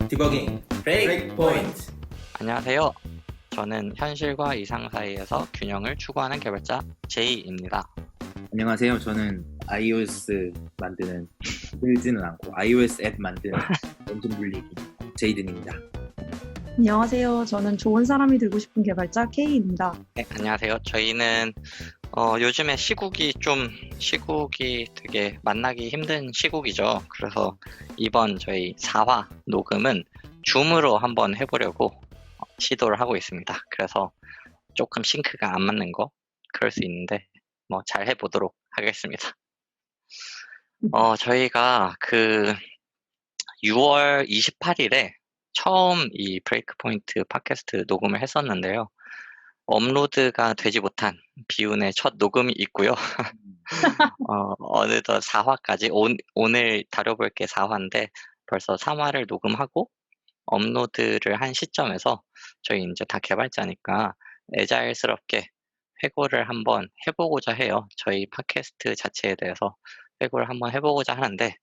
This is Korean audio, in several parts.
디버깅 브레이크 포인트. 안녕하세요. 저는 현실과 이상 사이에서 균형을 추구하는 개발자 제이입니다. 안녕하세요. 저는 iOS 만드는, 들지는 않고 iOS 앱 만드는 엔진 불리기 제이든입니다. 안녕하세요. 저는 좋은 사람이 되고 싶은 개발자 K입니다. 네, 안녕하세요. 저희는 요즘에 시국이 되게 만나기 힘든 시국이죠. 그래서 이번 저희 4화 녹음은 줌으로 한번 해보려고 시도를 하고 있습니다. 그래서 조금 싱크가 안 맞는 거 그럴 수 있는데 뭐 잘 해보도록 하겠습니다. 저희가 6월 28일에 처음 이 브레이크 포인트 팟캐스트 녹음을 했었는데요. 업로드가 되지 못한 비운의 첫 녹음이 있고요. 어느덧 4화까지 오늘 다뤄볼 게 4화인데 벌써 3화를 녹음하고 업로드를 한 시점에서 저희 이제 다 개발자니까 애자일스럽게 회고를 한번 해보고자 해요. 저희 팟캐스트 자체에 대해서 회고를 한번 해보고자 하는데,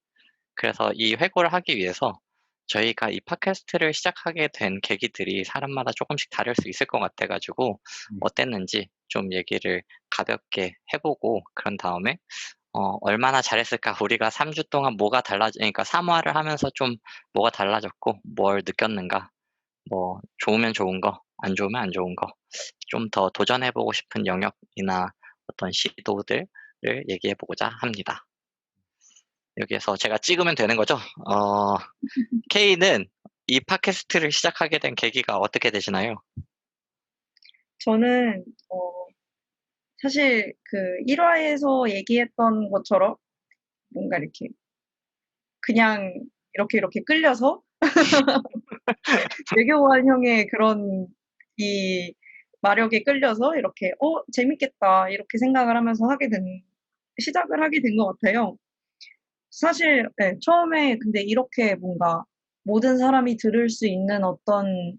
그래서 이 회고를 하기 위해서 저희가 이 팟캐스트를 시작하게 된 계기들이 사람마다 조금씩 다를 수 있을 것 같아가지고 어땠는지 좀 얘기를 가볍게 해보고, 그런 다음에 얼마나 잘했을까, 우리가 3주 동안 그러니까 3화를 하면서 좀 뭐가 달라졌고 뭘 느꼈는가, 뭐 좋으면 좋은 거, 안 좋으면 안 좋은 거, 좀 더 도전해보고 싶은 영역이나 어떤 시도들을 얘기해보고자 합니다. 여기에서 제가 찍으면 되는 거죠? K는 이 팟캐스트를 시작하게 된 계기가 어떻게 되시나요? 저는 사실 1화에서 얘기했던 것처럼 뭔가 이렇게 그냥 이렇게 끌려서 외교관형의 그런 이 마력에 끌려서 이렇게 재밌겠다 이렇게 생각을 하면서 시작을 하게 된 것 같아요. 사실 네, 처음에 근데 이렇게 뭔가 모든 사람이 들을 수 있는 어떤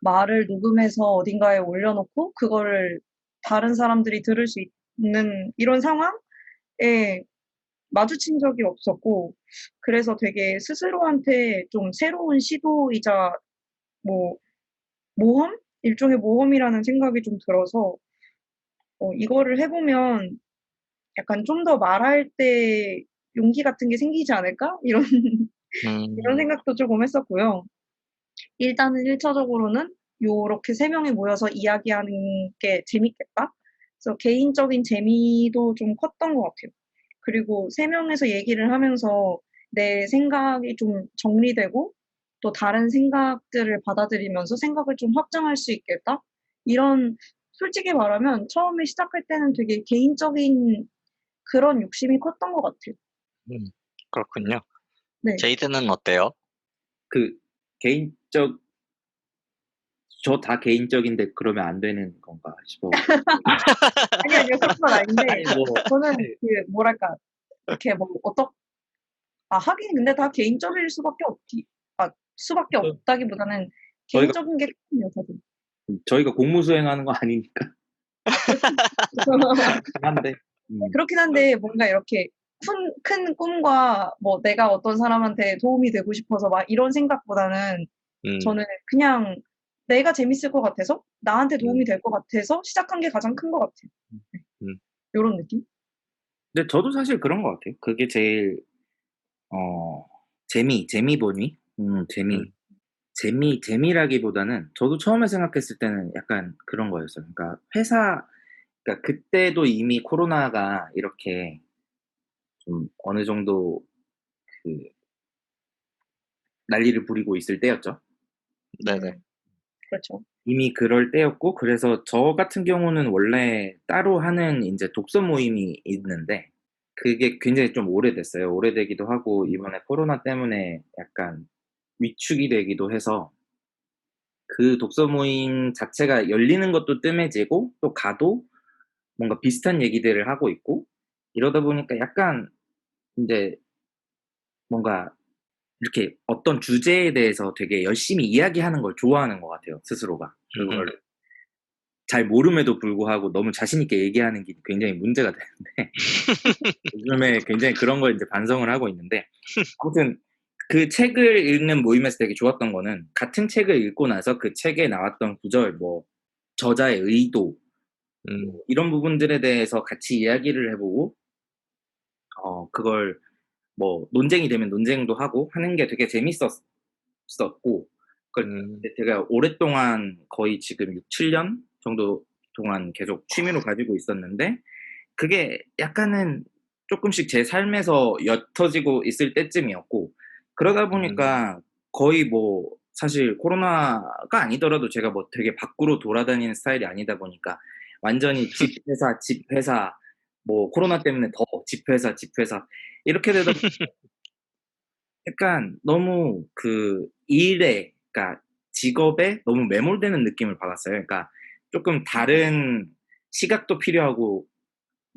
말을 녹음해서 어딘가에 올려놓고 그거를 다른 사람들이 들을 수 있는 이런 상황에 마주친 적이 없었고, 그래서 되게 스스로한테 좀 새로운 시도이자 뭐 모험? 일종의 모험이라는 생각이 좀 들어서 이거를 해보면 약간 좀 더 말할 때 용기 같은 게 생기지 않을까? 이런 생각도 조금 했었고요. 일단은 1차적으로는 요렇게 3명이 모여서 이야기하는 게 재밌겠다. 그래서 개인적인 재미도 좀 컸던 것 같아요. 그리고 3명에서 얘기를 하면서 내 생각이 좀 정리되고 또 다른 생각들을 받아들이면서 생각을 좀 확장할 수 있겠다. 솔직히 말하면 처음에 시작할 때는 되게 개인적인 그런 욕심이 컸던 것 같아요. 그렇군요. 네. 제이드는 어때요? 저 다 개인적인데 그러면 안 되는 건가 싶어. 아니요, 그런 건 아닌데, 아니, 뭐, 저는 뭐랄까, 이렇게 하긴 근데 다 개인적일 수밖에 없다기보다는 개인적인 게 크네요, 다들. 저희가 공무 수행하는 거 아니니까. 한데. 그렇긴 한데, 뭔가 이렇게 큰 꿈과 뭐 내가 어떤 사람한테 도움이 되고 싶어서 막 이런 생각보다는 저는 그냥 내가 재밌을 것 같아서, 나한테 도움이 될 것 같아서 시작한 게 가장 큰 것 같아요. 요런 느낌? 근데 저도 사실 그런 것 같아요. 그게 제일 재미보니? 재미라기보다는 저도 처음에 생각했을 때는 약간 그런 거였어요. 그러니까 그러니까 그때도 이미 코로나가 이렇게 좀 어느 정도 난리를 부리고 있을 때였죠. 네네. 그렇죠. 이미 그럴 때였고, 그래서 저 같은 경우는 원래 따로 하는 이제 독서 모임이 있는데 그게 굉장히 좀 오래됐어요. 오래되기도 하고 이번에 코로나 때문에 약간 위축이 되기도 해서 그 독서 모임 자체가 열리는 것도 뜸해지고 또 가도 뭔가 비슷한 얘기들을 하고 있고 이러다 보니까 약간 인제 뭔가 이렇게 어떤 주제에 대해서 되게 열심히 이야기하는 걸 좋아하는 것 같아요, 스스로가. 그걸 잘 모름에도 불구하고 너무 자신 있게 얘기하는 게 굉장히 문제가 되는데 요즘에 굉장히 그런 걸 이제 반성을 하고 있는데, 아무튼 그 책을 읽는 모임에서 되게 좋았던 거는 같은 책을 읽고 나서 그 책에 나왔던 구절 뭐 저자의 의도 음. 이런 부분들에 대해서 같이 이야기를 해 보고 그걸 뭐 논쟁이 되면 논쟁도 하고 하는 게 되게 재밌었었고 그걸 음. 제가 오랫동안 거의 지금 6-7년 정도 동안 계속 취미로 가지고 있었는데 그게 약간은 쪼끔씩 제 삶에서 옅어지고 있을 때쯤이었고 그러다 음. 보니까 거의 뭐 사실 코로나가 아니더라도 제가 뭐 되게 밖으로 돌아다니는 스타일이 아니다 보니까 완전히 집 회사, 집 회사 뭐 코로나 때문에 더 집 회사, 집 회사 이렇게 되다 약간 너무 그 일에 그러니까 직업에 너무 매몰되는 느낌을 받았어요. 그러니까 쪼끔 다른 시각도 필요하고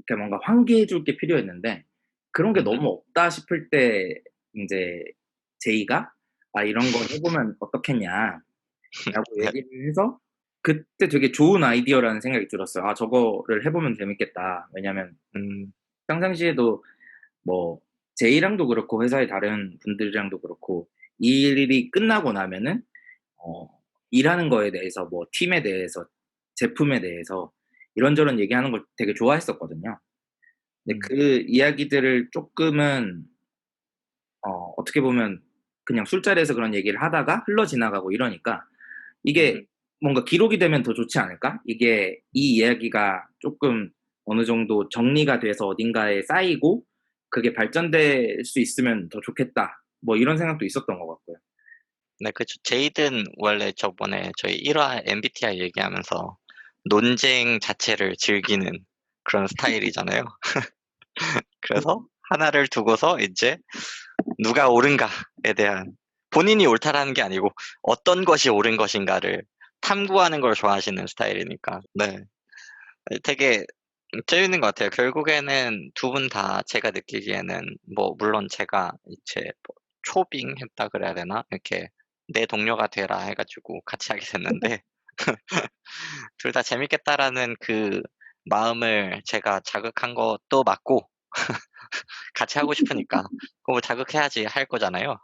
그러니까 뭔가 환기해 줄 게 필요했는데 그런 게 음. 너무 없다 싶을 때 인제 제이가 "아 이런 걸 해 보면 어떻겠냐."라고 네. 얘기를 해서 그때 되게 좋은 아이디어라는 생각이 들었어요. '아 저거를 해 보면 재밌겠다.' 왜냐면 음. 평상시에도 뭐 제이랑도 그렇고 회사의 다른 분들이랑도 그렇고 이 일이 끝나고 나면은 어 일하는 거에 대해서 뭐 팀에 대해서 제품에 대해서 이런저런 얘기하는 걸 되게 좋아했었거든요. 근데 음. 그 이야기들을 쪼끔은 어떻게 보면 그냥 술자리에서 그런 얘기를 하다가 흘러 지나가고 이러니까 음. 이게 뭔가 '기록이 되면 더 좋지 않을까? 이게 이 이야기가 쪼끔 어느 정도 정리가 돼서 어딘가에 쌓이고 그게 발전될 수 있으면 더 좋겠다.' 뭐 이런 생각도 있었던 것 같고요. 네, 그쵸. 제이든 원래 저번에 저희 1화 MBTI 얘기하면서 논쟁 자체를 즐기는 그런 스타일이잖아요. 그래서 하나를 두고서 이제 누가 옳은가에 대한, 본인이 옳다라는 게 아니고 어떤 것이 옳은 것인가를 탐구하는 걸 좋아하시는 스타일이니까. 네. 되게 재밌는 것 같아요. 결국에는 두 분 다 제가 느끼기에는, 뭐 물론 제가 이제 뭐 초빙했다 그래야 되나? 이렇게 "내 동료가 되라." 해 가지고 같이 하게 됐는데 둘 다 재밌겠다라는 그 마음을 제가 자극한 것도 맞고, 같이 하고 싶으니까 그거 뭐 자극해야지 할 거잖아요.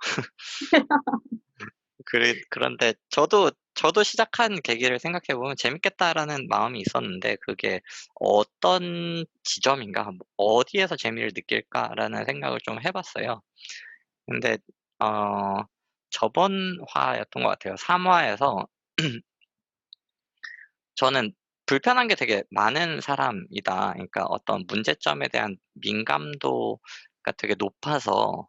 그런데 저도 시작한 계기를 생각해 보면 '재밌겠다.'라는 마음이 있었는데, 그게 '어떤 지점인가? 뭐 어디에서 재미를 느낄까?'라는 생각을 좀 해 봤어요. 근데 어 저번 화였던 것 같아요. 3 화에서 저는 불편한 게 되게 많은 사람이다. 그러니까 어떤 문제점에 대한 민감도가 되게 높아서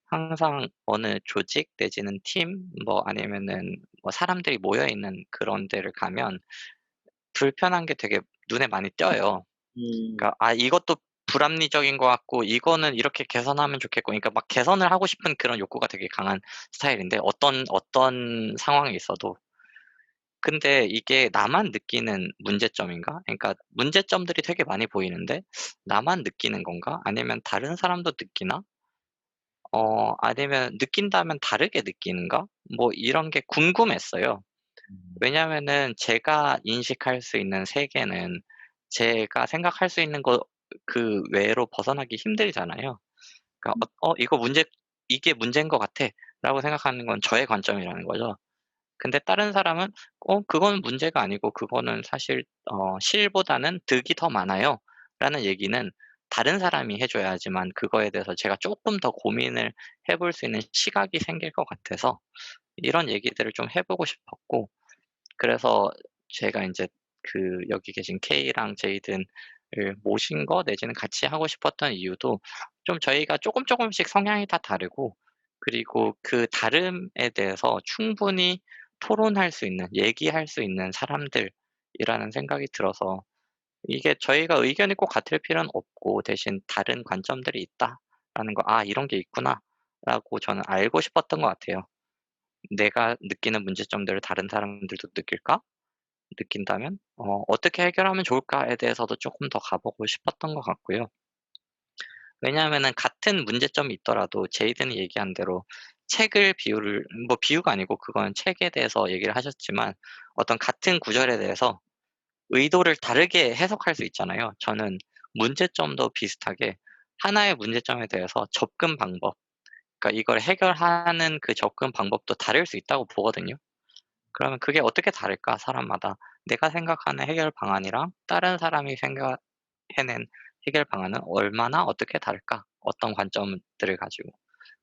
항상 어느 조직 내지는 팀, 뭐 아니면은 뭐 사람들이 모여 있는 그런 데를 가면 불편한 게 되게 눈에 많이 띄어요. 음. 그러니까 이것도 불합리적인 것 같고, 이거는 이렇게 개선하면 좋겠고, 그러니까 막 개선을 하고 싶은 그런 욕구가 되게 강한 스타일인데, 어떤 상황에 있어도. 근데 이게 나만 느끼는 문제점인가? 그러니까 문제점들이 되게 많이 보이는데 나만 느끼는 건가? 아니면 다른 사람도 느끼나? 아니면 느낀다면 다르게 느끼는가? 뭐 이런 게 궁금했어요. 왜냐하면은 제가 인식할 수 있는 세계는 제가 생각할 수 있는 것 그 외로 벗어나기 힘들잖아요. 그러니까 이게 문제인 것 같아.'라고 생각하는 건 저의 관점이라는 거죠. 근데 다른 사람은 그거는 문제가 아니고 그거는 사실 실보다는 득이 더 많아요.'라는 얘기는 다른 사람이 해 줘야지만 그거에 대해서 제가 쪼끔 더 고민을 해볼 수 있는 시각이 생길 것 같아서 이런 얘기들을 좀 해 보고 싶었고, 그래서 제가 인제 여기 계신 K랑 제이든을 모신 거 내지는 같이 하고 싶었던 이유도, 좀 저희가 쪼끔씩 성향이 다 다르고, 그리고 그 다름에 대해서 충분히 토론할 수 있는, 얘기할 수 있는 사람들이라는 생각이 들어서, 이게 저희가 의견이 꼭 같을 필요는 없고 대신 다른 관점들이 있다라는 거, '아 이런 게 있구나.'라고 저는 알고 싶었던 것 같아요. 내가 느끼는 문제점들을 다른 사람들도 느낄까? 느낀다면 어떻게 해결하면 좋을까에 대해서도 쪼끔 더 가 보고 싶었던 것 같고요. 왜냐하면은 같은 문제점이 있더라도 제이든이 얘기한 대로 책을 비유를, 뭐 비유가 아니고 그건 책에 대해서 얘기를 하셨지만, 어떤 같은 구절에 대해서 의도를 다르게 해석할 수 있잖아요. 저는 문제점도 비슷하게 하나의 문제점에 대해서 접근 방법, 그러니까 이걸 해결하는 그 접근 방법도 다를 수 있다고 보거든요. 그러면 그게 어떻게 다를까 사람마다. 내가 생각하는 해결 방안이랑 다른 사람이 생각해낸 해결 방안은 얼마나 어떻게 다를까? 어떤 관점들을 가지고.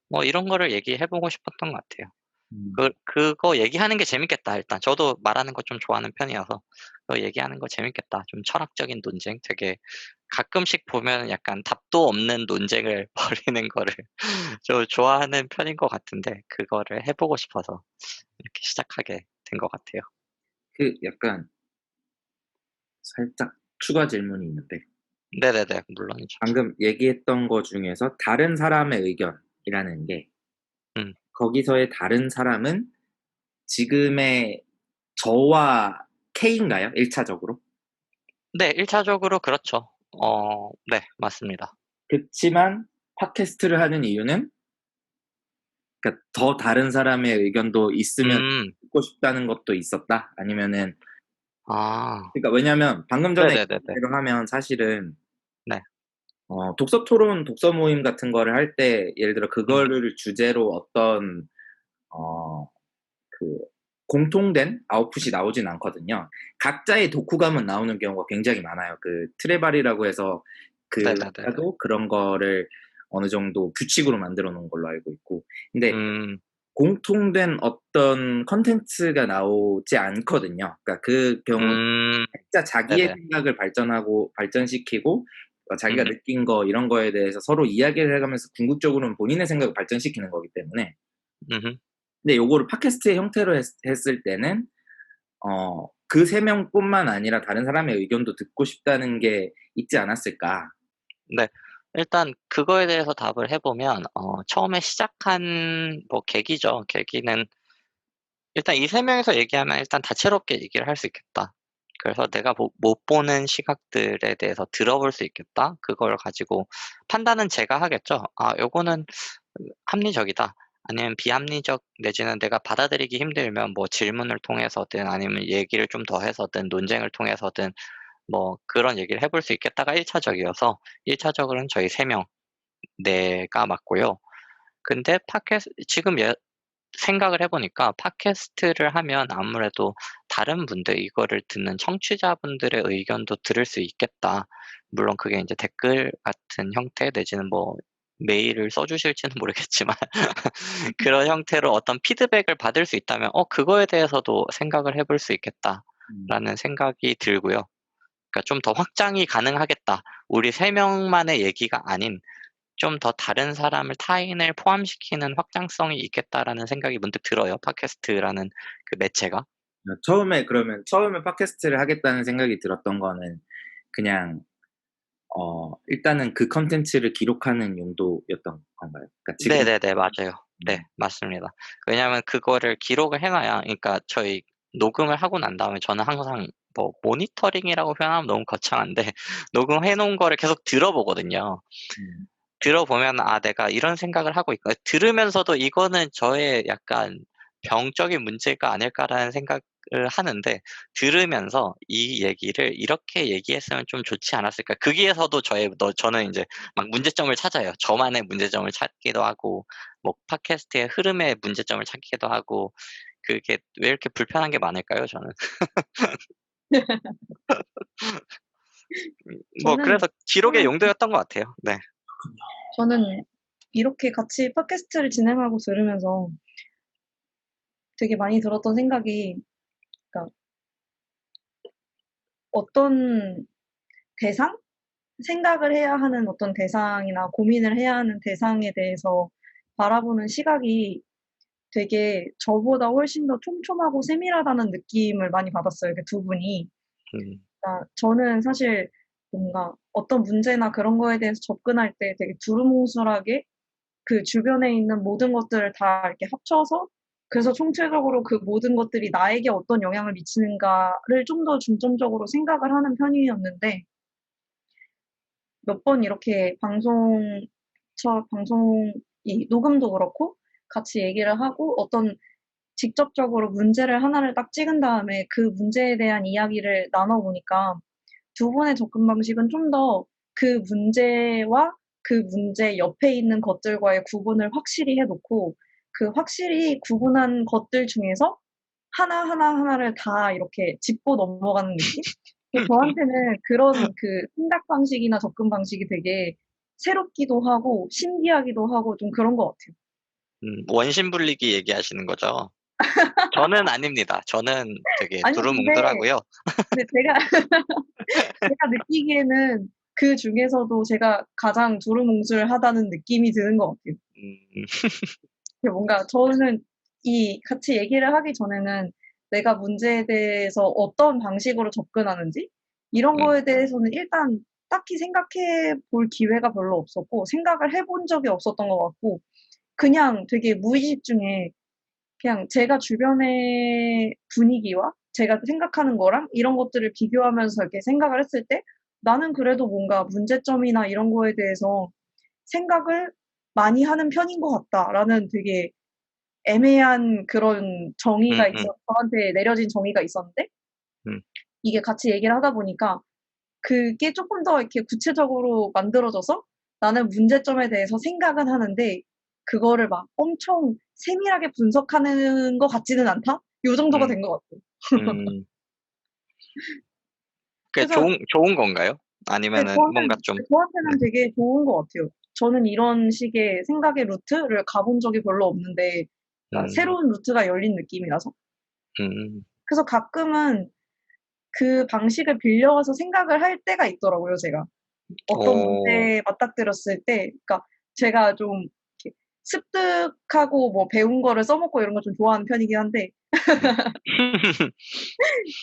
뭐 이런 거를 얘기해 보고 싶었던 것 같아요. 음. 그거 얘기하는 게 재밌겠다 일단. 저도 말하는 거 좀 좋아하는 편이어서 그거 얘기하는 거 재밌겠다. 좀 철학적인 논쟁 되게 가끔씩 보면 약간 답도 없는 논쟁을 벌이는 거를 좀 좋아하는 편인 것 같은데 그거를 해 보고 싶어서 이렇게 시작하게 된 것 같아요. 그 약간 살짝 추가 질문이 있는데 네네네. 물론이죠. 방금 얘기했던 거 중에서 다른 사람의 의견이라는 게 음. 거기서의 다른 사람은 지금의 저와 K인가요? 1 차적으로? 네. 1 차적으로 그렇죠. 네. 맞습니다. 그치만 팟캐스트를 하는 이유는 그러니까 더 다른 사람의 의견도 있으면 음. 듣고 싶다는 것도 있었다? 아니면은 아. 그러니까 왜냐면 방금 전에 네네네네. 얘기한 대로 하면 사실은 네. 독서 토론, 독서 모임 같은 거를 할 때 예를 들어 음. 그거를 주제로 어떤 어 그 공통된 아웃풋이 나오진 않거든요. 각자의 독후감은 나오는 경우가 굉장히 많아요. 그 트레발이라고 해서 그 네네네네. 회사도 그런 거를 어느 정도 규칙으로 만들어 놓은 걸로 알고 있고. 근데 음. 공통된 어떤 콘텐츠가 나오지 않거든요. 그러니까 그 경우는 음. 각자 자기의 네네. 생각을 발전시키고 자기가 음음. 느낀 거 이런 거에 대해서 서로 이야기를 해 가면서 궁극적으로는 본인의 생각을 발전시키는 거기 때문에 음음. 근데 요거를 팟캐스트의 형태로 했을 때는 그 3 명뿐만 아니라 다른 사람의 의견도 듣고 싶다는 게 있지 않았을까. 네. 일단 그거에 대해서 답을 해 보면 처음에 시작한 뭐 계기죠. 계기는 일단 이 3 명이서 얘기하면 일단 다채롭게 얘기를 할 수 있겠다. 그래서 내가 못 보는 시각들에 대해서 들어볼 수 있겠다. 그걸 가지고 판단은 제가 하겠죠. '아 요거는 합리적이다.' 아니면 비합리적 내지는 내가 받아들이기 힘들면 뭐 질문을 통해서든 아니면 얘기를 좀 더 해서든 논쟁을 통해서든 뭐 그런 얘기를 해볼 수 있겠다가 1 차적이어서 1 차적으로는 저희 3명 가 맞고요. 근데 지금 생각을 해 보니까 팟캐스트를 하면 아무래도 다른 분들 이거를 듣는 청취자분들의 의견도 들을 수 있겠다. 물론 그게 인제 댓글 같은 형태 내지는 뭐 메일을 써 주실지는 모르겠지만 그런 형태로 어떤 피드백을 받을 수 있다면 '그거에 대해서도 생각을 해볼 수 음. 있겠다.'라는 생각이 들고요. 그러니까 좀 더 확장이 가능하겠다. 우리 3 명만의 얘기가 아닌 좀 더 다른 사람을 타인을 포함시키는 확장성이 있겠다라는 생각이 문득 들어요, 팟캐스트라는 그 매체가. 처음에 팟캐스트를 하겠다는 생각이 들었던 거는 그냥 일단은 그 콘텐츠를 기록하는 용도였던 건가요? 그러니까 지금 네네네. 맞아요. 네. 음. 맞습니다. 왜냐하면 그거를 기록을 해 놔야 그러니까 저희 녹음을 하고 난 다음에 저는 항상 뭐 모니터링이라고 표현하면 너무 거창한데 녹음해 놓은 거를 계속 들어보거든요. 음. 들어보면 '아 내가 이런 생각을 하고 있구나.' 들으면서도 '이거는 저의 약간 병적인 문제가 아닐까.'라는 생각을 하는데 들으면서 '이 얘기를 이렇게 얘기했으면 좀 좋지 않았을까.' 거기에서도 저는 인제 막 문제점을 찾아요. 저만의 문제점을 찾기도 하고 뭐 팟캐스트의 흐름의 문제점을 찾기도 하고 그게 왜 이렇게 불편한 게 많을까요 저는? 뭐 저는 그래서 기록의 처음에 용도였던 것 같아요. 네. 저는 이렇게 같이 팟캐스트를 진행하고 들으면서 되게 많이 들었던 생각이 그러니까 어떤 대상? 생각을 해야 하는 어떤 대상이나 고민을 해야 하는 대상에 대해서 바라보는 시각이 되게 저보다 훨씬 더 촘촘하고 세밀하다는 느낌을 많이 받았어요, 그 두 분이. 음. 그러니까 저는 사실 뭔가 어떤 문제나 그런 거에 대해서 접근할 때 되게 두루뭉술하게 그 주변에 있는 모든 것들을 다 이렇게 합쳐서 그래서 총체적으로 그 모든 것들이 나에게 어떤 영향을 미치는가를 좀 더 중점적으로 생각을 하는 편이었는데 몇 번 이렇게 방송이 녹음도 그렇고 같이 얘기를 하고 어떤 직접적으로 문제를 하나를 딱 찍은 다음에 그 문제에 대한 이야기를 나눠 보니까 두 분의 접근 방식은 좀 더 그 문제와 그 문제 옆에 있는 것들과의 구분을 확실히 해놓고 그 확실히 구분한 것들 중에서 하나를 다 이렇게 짚고 넘어가는 느낌? 저한테는 그런 그 생각 방식이나 접근 방식이 되게 새롭기도 하고 신기하기도 하고 좀 그런 것 같아요. 원심 분리기 얘기하시는 거죠? 저는 아닙니다. 저는 되게 아니, 두루뭉술하고요. 근데 제가 느끼기에는 그 중에서도 제가 가장 두루뭉술하다는 느낌이 드는 것 같아요. 음, 뭔가 저는 이 같이 얘기를 하기 전에는 내가 문제에 대해서 어떤 방식으로 접근하는지 이런 음, 거에 대해서는 일단 딱히 생각해 볼 기회가 별로 없었고 생각을 해본 적이 없었던 것 같고 그냥 되게 무의식 중에 그냥 제가 주변의 분위기와 제가 생각하는 거랑 이런 것들을 비교하면서 이렇게 생각을 했을 때 나는 그래도 뭔가 문제점이나 이런 거에 대해서 생각을 많이 하는 편인 것 같다라는 되게 애매한 그런 음, 정의가 음, 저한테 내려진 정의가 있었는데 음. 이게 같이 얘기를 하다 보니까 그게 조금 더 이렇게 구체적으로 만들어져서 나는 문제점에 대해서 생각은 하는데 그거를 막 엄청 세밀하게 분석하는 것 같지는 않다? 요 정도가 음, 된 것 같아요. 음. 그게 그래서 좋은 건가요? 네, 아니면은 뭔가 좀, 네. 저한테는 되게 좋은 것 같아요. 저는 이런 식의 생각의 루트를 가본 적이 별로 없는데 그러니까 음, 새로운 루트가 열린 느낌이라서 음, 그래서 가끔은 그 방식을 빌려와서 생각을 할 때가 있더라고요, 제가. 어떤 오, 문제에 맞닥뜨렸을 때, 그러니까 제가 좀 이렇게 습득하고 뭐 배운 거를 써먹고 이런 거 좀 좋아하는 편이긴 한데, 음.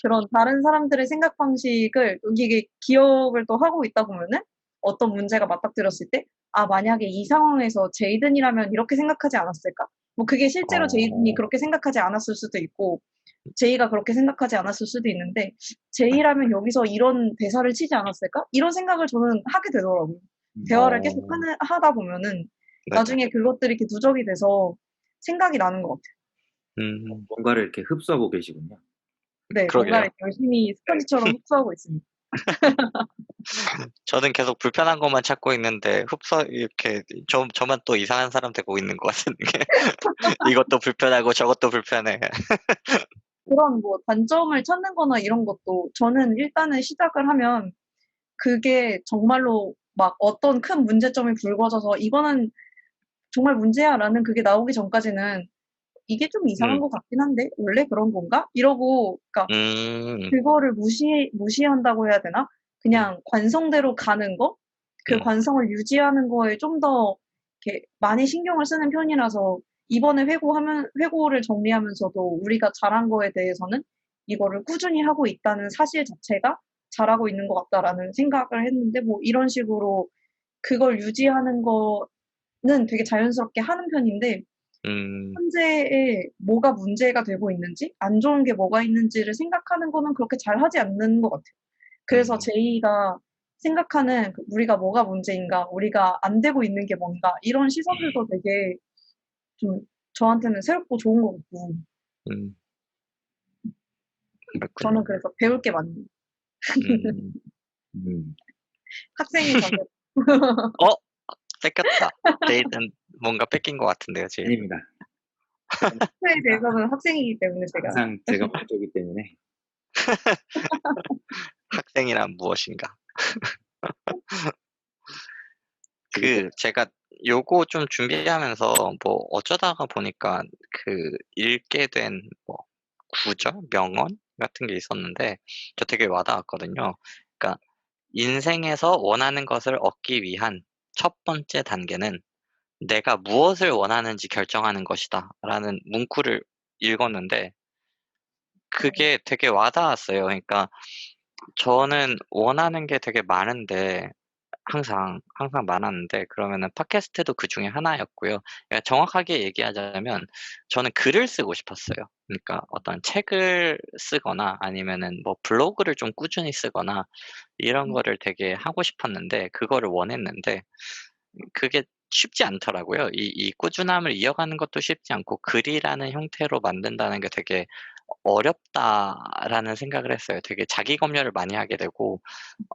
그런 다른 사람들의 생각 방식을 이게 기억을 또 하고 있다 보면은 어떤 문제가 맞닥뜨렸을 때, 아, 만약에 이 상황에서 제이든이라면 이렇게 생각하지 않았을까? 뭐 그게 실제로 제이든이 어, 그렇게 생각하지 않았을 수도 있고, 제이가 그렇게 생각하지 않았을 수도 있는데, 네. 제이라면 여기서 이런 대사를 치지 않았을까? 이런 생각을 저는 하게 되더라고요. 대화를 계속 어, 하다 보면은 네네. 나중에 그것들이 이렇게 누적이 돼서 생각이 나는 것 같아요. 뭔가를 이렇게 흡수하고 계시군요. 네, 그러게요. 뭔가를 열심히 스펀지처럼 흡수하고 있습니다. 저는 계속 불편한 것만 찾고 있는데 이렇게 저만 또 이상한 사람 되고 있는 것 같은 게 이것도 불편하고 저것도 불편해. 그런 뭐 단점을 찾는 거나 이런 것도 저는 일단은 시작을 하면 그게 정말로 막 어떤 큰 문제점이 불거져서 이거는 정말 문제야라는 그게 나오기 전까지는 이게 좀 이상한 음, 것 같긴 한데 원래 그런 건가? 이러고 그러니까 음, 그거를 무시한다고 해야 되나? 음, 그냥 관성대로 가는 거? 그 음, 관성을 유지하는 거에 좀 더 이렇게 많이 신경을 쓰는 편이라서 이번에 회고를 정리하면서도 우리가 잘한 거에 대해서는 이거를 꾸준히 하고 있다는 사실 자체가 잘하고 있는 것 같다라는 생각을 했는데 뭐 이런 식으로 그걸 유지하는 거는 되게 자연스럽게 하는 편인데 음, 현재에 뭐가 문제가 되고 있는지, 안 좋은 게 뭐가 있는지를 생각하는 거는 그렇게 잘 하지 않는 것 같아요. 그래서 음, 제이가 생각하는 우리가 뭐가 문제인가, 우리가 안 되고 있는 게 뭔가, 이런 시선들도 되게 좀 저한테는 새롭고 좋은 것 같고, 음, 저는 그렇군요. 그래서 배울 게 많네요. 음, 음. 학생이 자격. 어? 뺏겼다. 제이든 뭔가 뺏긴 것 같은데요, 제이든. 아닙니다. 학생에 대해서는 학생이기 때문에 제가. 항상 제가 먼저기 때문에. 학생이란 무엇인가? 그리고 제가 요거 좀 준비하면서 뭐 어쩌다가 보니까 읽게 된 뭐 구절, 명언 같은 게 있었는데 저 되게 와닿았거든요. 그러니까 인생에서 원하는 것을 얻기 위한 첫 번째 단계는 내가 무엇을 원하는지 결정하는 것이다라는 문구를 읽었는데 그게 되게 와닿았어요. 그러니까 저는 원하는 게 되게 많은데 항상 많았는데 그러면은 팟캐스트도 그중에 하나였고요. 그러니까 정확하게 얘기하자면 저는 글을 쓰고 싶었어요. 그러니까 어떤 책을 쓰거나 아니면은 뭐 블로그를 좀 꾸준히 쓰거나 이런 거를 되게 하고 싶었는데 그거를 원했는데 그게 쉽지 않더라고요. 이 꾸준함을 이어가는 것도 쉽지 않고 글이라는 형태로 만든다는 게 되게 어렵다라는 생각을 했어요. 되게 자기 검열을 많이 하게 되고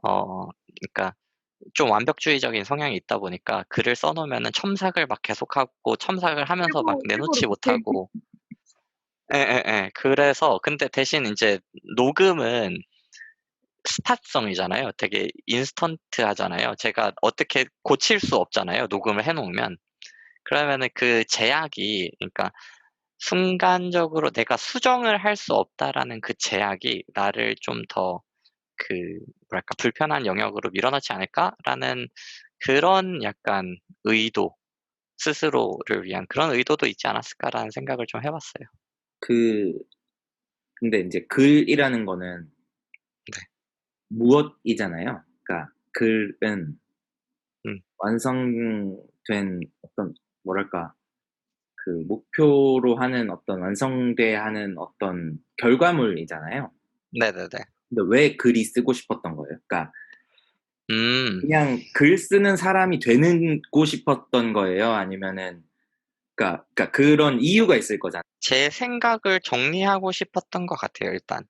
그러니까 좀 완벽주의적인 성향이 있다 보니까 글을 써 놓으면은 첨삭을 막 계속하고 첨삭을 하면서 막 일부러 내놓지 그렇게 못하고. 예예예. 그래서 근데 대신 인제 녹음은 스팟성이잖아요. 되게 인스턴트하잖아요. 제가 어떻게 고칠 수 없잖아요, 녹음을 해 놓으면. 그러면은 그 제약이, 그러니까 순간적으로 '내가 수정을 할 수 없다.'라는 그 제약이 나를 좀 더 그 뭐랄까 '불편한 영역으로 밀어넣지 않을까?'라는 그런 약간 의도, 스스로를 위한 그런 의도도 있지 않았을까라는 생각을 좀 해 봤어요. 그 근데 인제 글이라는 거는 네. 무엇이잖아요. 그러니까 글은 음. 완성된 어떤 뭐랄까 그 목표로 하는 어떤 완성돼야 하는 어떤 결과물이잖아요. 네네네. 근데 왜 글이 쓰고 싶었던 거예요? 그러니까 음. 그냥 글 쓰는 사람이 되고 싶었던 거예요? 아니면은 그러니까 그런 이유가 있을 거잖아요. 제 생각을 정리하고 싶었던 것 같아요, 일단.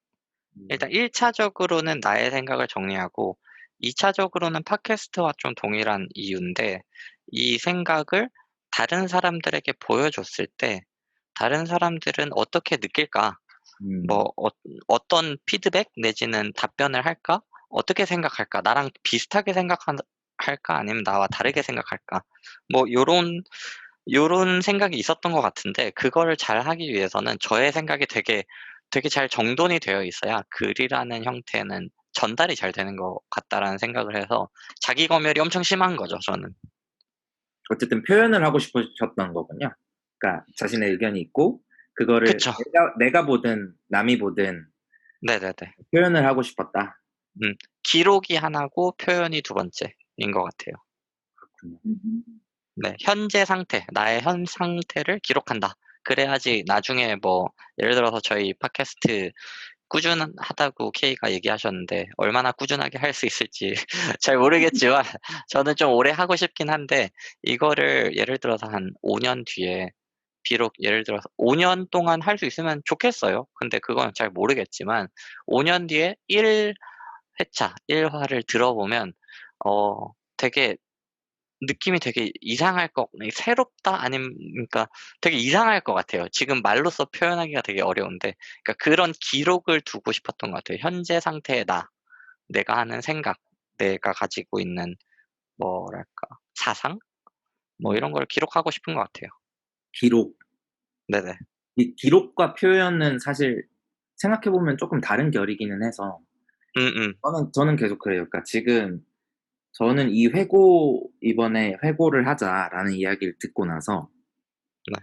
음. 일단 1 차적으로는 나의 생각을 정리하고, 2 차적으로는 팟캐스트와 좀 동일한 이유인데, 이 생각을 다른 사람들에게 보여줬을 때 다른 사람들은 어떻게 느낄까? 뭐 음. 어떤 피드백 내지는 답변을 할까? 어떻게 생각할까? 나랑 비슷하게 할까? 아니면 나와 다르게 생각할까? 뭐 요런 생각이 있었던 것 같은데, 그거를 잘하기 위해서는 저의 생각이 되게 잘 정돈이 되어 있어야 글이라는 형태는 전달이 잘 되는 것 같다라는 생각을 해서 자기 검열이 엄청 심한 거죠, 저는. 어쨌든 표현을 하고 싶으셨던 거군요. 그러니까 자신의 의견이 있고 그거를 그쵸. 내가 보든 남이 보든 네네네. 표현을 하고 싶었다. 음. 기록이 하나고 표현이 두 번째인 것 같아요. 그렇군요. 네. 현재 상태, 나의 현 상태를 기록한다. 그래야지 나중에 뭐 예를 들어서 저희 팟캐스트 꾸준하다고 K가 얘기하셨는데, 얼마나 꾸준하게 할 수 있을지 잘 모르겠지만 저는 좀 오래 하고 싶긴 한데, 이거를 예를 들어서 한 5년 뒤에, 비록 예를 들어서 5년 동안 할 수 있으면 좋겠어요. 근데 그건 잘 모르겠지만 5년 뒤에 1 회차 1 화를 들어보면 되게 느낌이 되게 이상할 거 새롭다, 아님 그러니까 되게 이상할 것 같아요. 지금 말로써 표현하기가 되게 어려운데, 그러니까 그런 기록을 두고 싶었던 것 같아요. 현재 상태의 나, 내가 하는 생각, 내가 가지고 있는 뭐랄까 사상, 뭐 음. 이런 걸 기록하고 싶은 것 같아요. 기록. 네네. 이 기록과 표현은 사실 생각해 보면 쪼끔 다른 결이기는 해서 음음. 저는 계속 그래요. 그러니까 지금 저는 이번에 "회고를 하자."라는 이야기를 듣고 나서 네.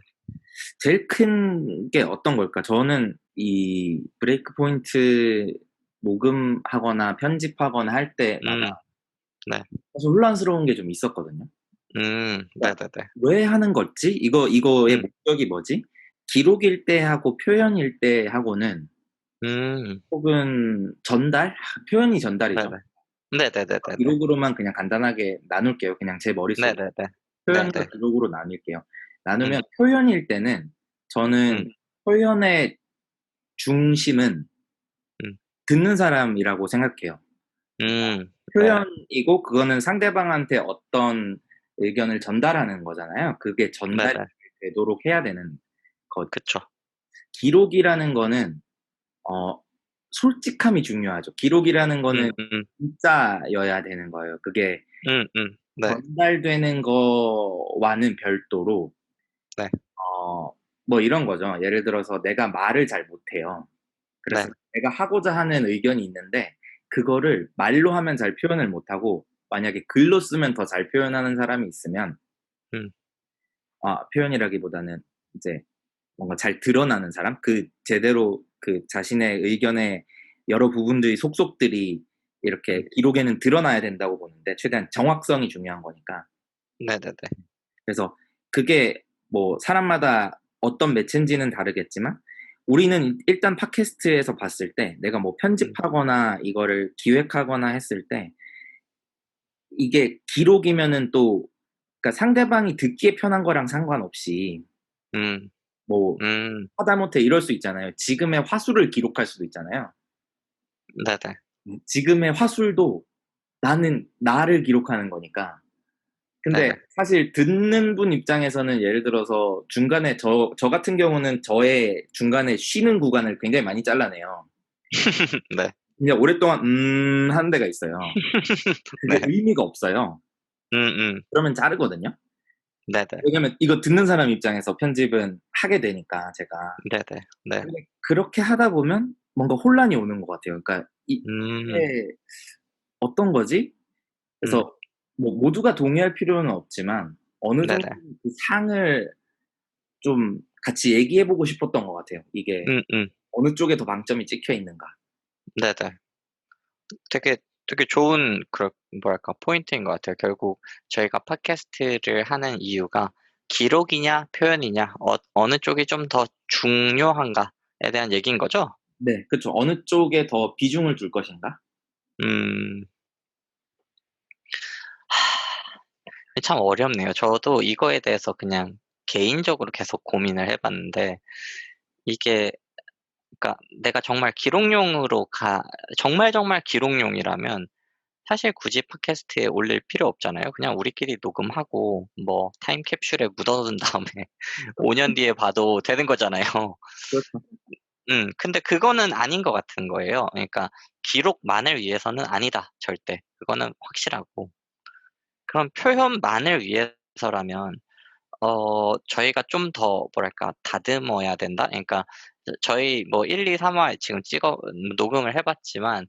제일 큰 게 어떤 걸까? 저는 이 브레이크 포인트 녹음하거나 편집하거나 할 때마다 음. 네. 사실 혼란스러운 게 좀 있었거든요. 그러니까 네네네. '왜 하는 거지? 이거의 음. 목적이 뭐지?' 기록일 때 하고 표현일 때 하고는 음. 혹은 표현이 전달이죠. 네네. 네네네네네. 기록으로만 그냥 간단하게 나눌게요. 그냥 제 머릿속에. 네네네. 표현과 네네. 기록으로 나눌게요. 나누면 음. 표현일 때는 음. 저는 표현의 중심은 음. 듣는 사람이라고 생각해요. 네. 표현이고 그거는 상대방한테 어떤 의견을 전달하는 거잖아요. 그게 전달이 네네. 되도록 해야 되는 거죠. 그쵸. 기록이라는 거는 어 솔직함이 중요하죠. 기록이라는 거는 음음. 진짜여야 되는 거예요. 그게 네. 전달되는 거와는 별도로 네. 뭐 이런 거죠. 예를 들어서 내가 말을 잘 못해요. 그래서 네. 내가 하고자 하는 의견이 있는데 그거를 말로 하면 잘 표현을 못하고 만약에 글로 쓰면 더 잘 표현하는 사람이 있으면 음. 표현이라기보다는 이제 뭔가 잘 드러나는 사람? 제대로 자신의 의견의 여러 부분들이 속속들이 이렇게 음. 기록에는 드러나야 된다고 보는데 최대한 정확성이 중요한 거니까. 네네네. 그래서 그게 뭐 사람마다 어떤 매체인지는 다르겠지만 우리는 일단 팟캐스트에서 봤을 때 내가 뭐 음. 편집하거나 이거를 기획하거나 했을 때 이게 기록이면은 또 그러니까 상대방이 듣기에 편한 거랑 상관없이 음. 뭐 음. 하다못해 이럴 수 있잖아요. 지금의 화술을 기록할 수도 있잖아요. 네네. 지금의 화술도 나는 나를 기록하는 거니까. 근데 네네. 사실 듣는 분 입장에서는 예를 들어서 중간에 저 같은 경우는 저의 중간에 쉬는 구간을 굉장히 많이 잘라내요. 네. 그냥 오랫동안 하는 데가 있어요. 그게 네. 의미가 없어요. 음음. 그러면 자르거든요. 네네. 왜냐면 이거 듣는 사람 입장에서 편집은 하게 되니까 제가. 네네. 네. 근데 그렇게 하다 보면 뭔가 혼란이 오는 것 같아요. 그러니까 음. 이게 어떤 거지? 음. 그래서 뭐 모두가 동의할 필요는 없지만 어느 정도 네네. 그 상을 좀 같이 얘기해 보고 싶었던 것 같아요. 이게 음음. 어느 쪽에 더 방점이 찍혀 있는가. 네네. 되게 좋은 뭐랄까 포인트인 것 같아요. 결국 저희가 팟캐스트를 하는 이유가 기록이냐 표현이냐 어느 쪽이 좀 더 중요한가에 대한 얘기인 거죠? 네. 그쵸. 어느 쪽에 더 비중을 둘 것인가? 음. 참 어렵네요. 저도 이거에 대해서 그냥 개인적으로 계속 고민을 해 봤는데 이게 그러니까 내가 정말 기록용으로 정말 기록용이라면 사실 굳이 팟캐스트에 올릴 필요 없잖아요. 그냥 우리끼리 녹음하고 뭐 타임캡슐에 묻어둔 다음에 5년 뒤에 봐도 되는 거잖아요. 그렇죠. 근데 그거는 아닌 것 같은 거예요. 그러니까 기록만을 위해서는 아니다, 절대. 그거는 확실하고. 그럼 표현만을 위해서라면 저희가 좀 더 뭐랄까 다듬어야 된다? 그러니까 저희 뭐 1, 2, 3화 지금 녹음을 해 봤지만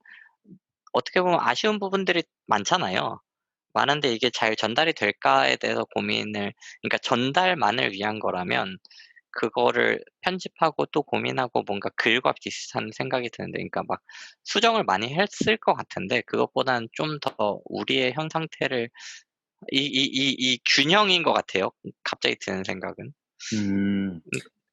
어떻게 보면 아쉬운 부분들이 많잖아요. 많은데 이게 잘 전달이 될까에 대해서 고민을, 그러니까 전달만을 위한 거라면 그거를 편집하고 또 고민하고 뭔가 글과 비슷한 생각이 드는데, 그러니까 막 수정을 많이 했을 것 같은데 그것보다는 좀 더 우리의 현 상태를 이 균형인 것 같아요, 갑자기 드는 생각은. 음. 음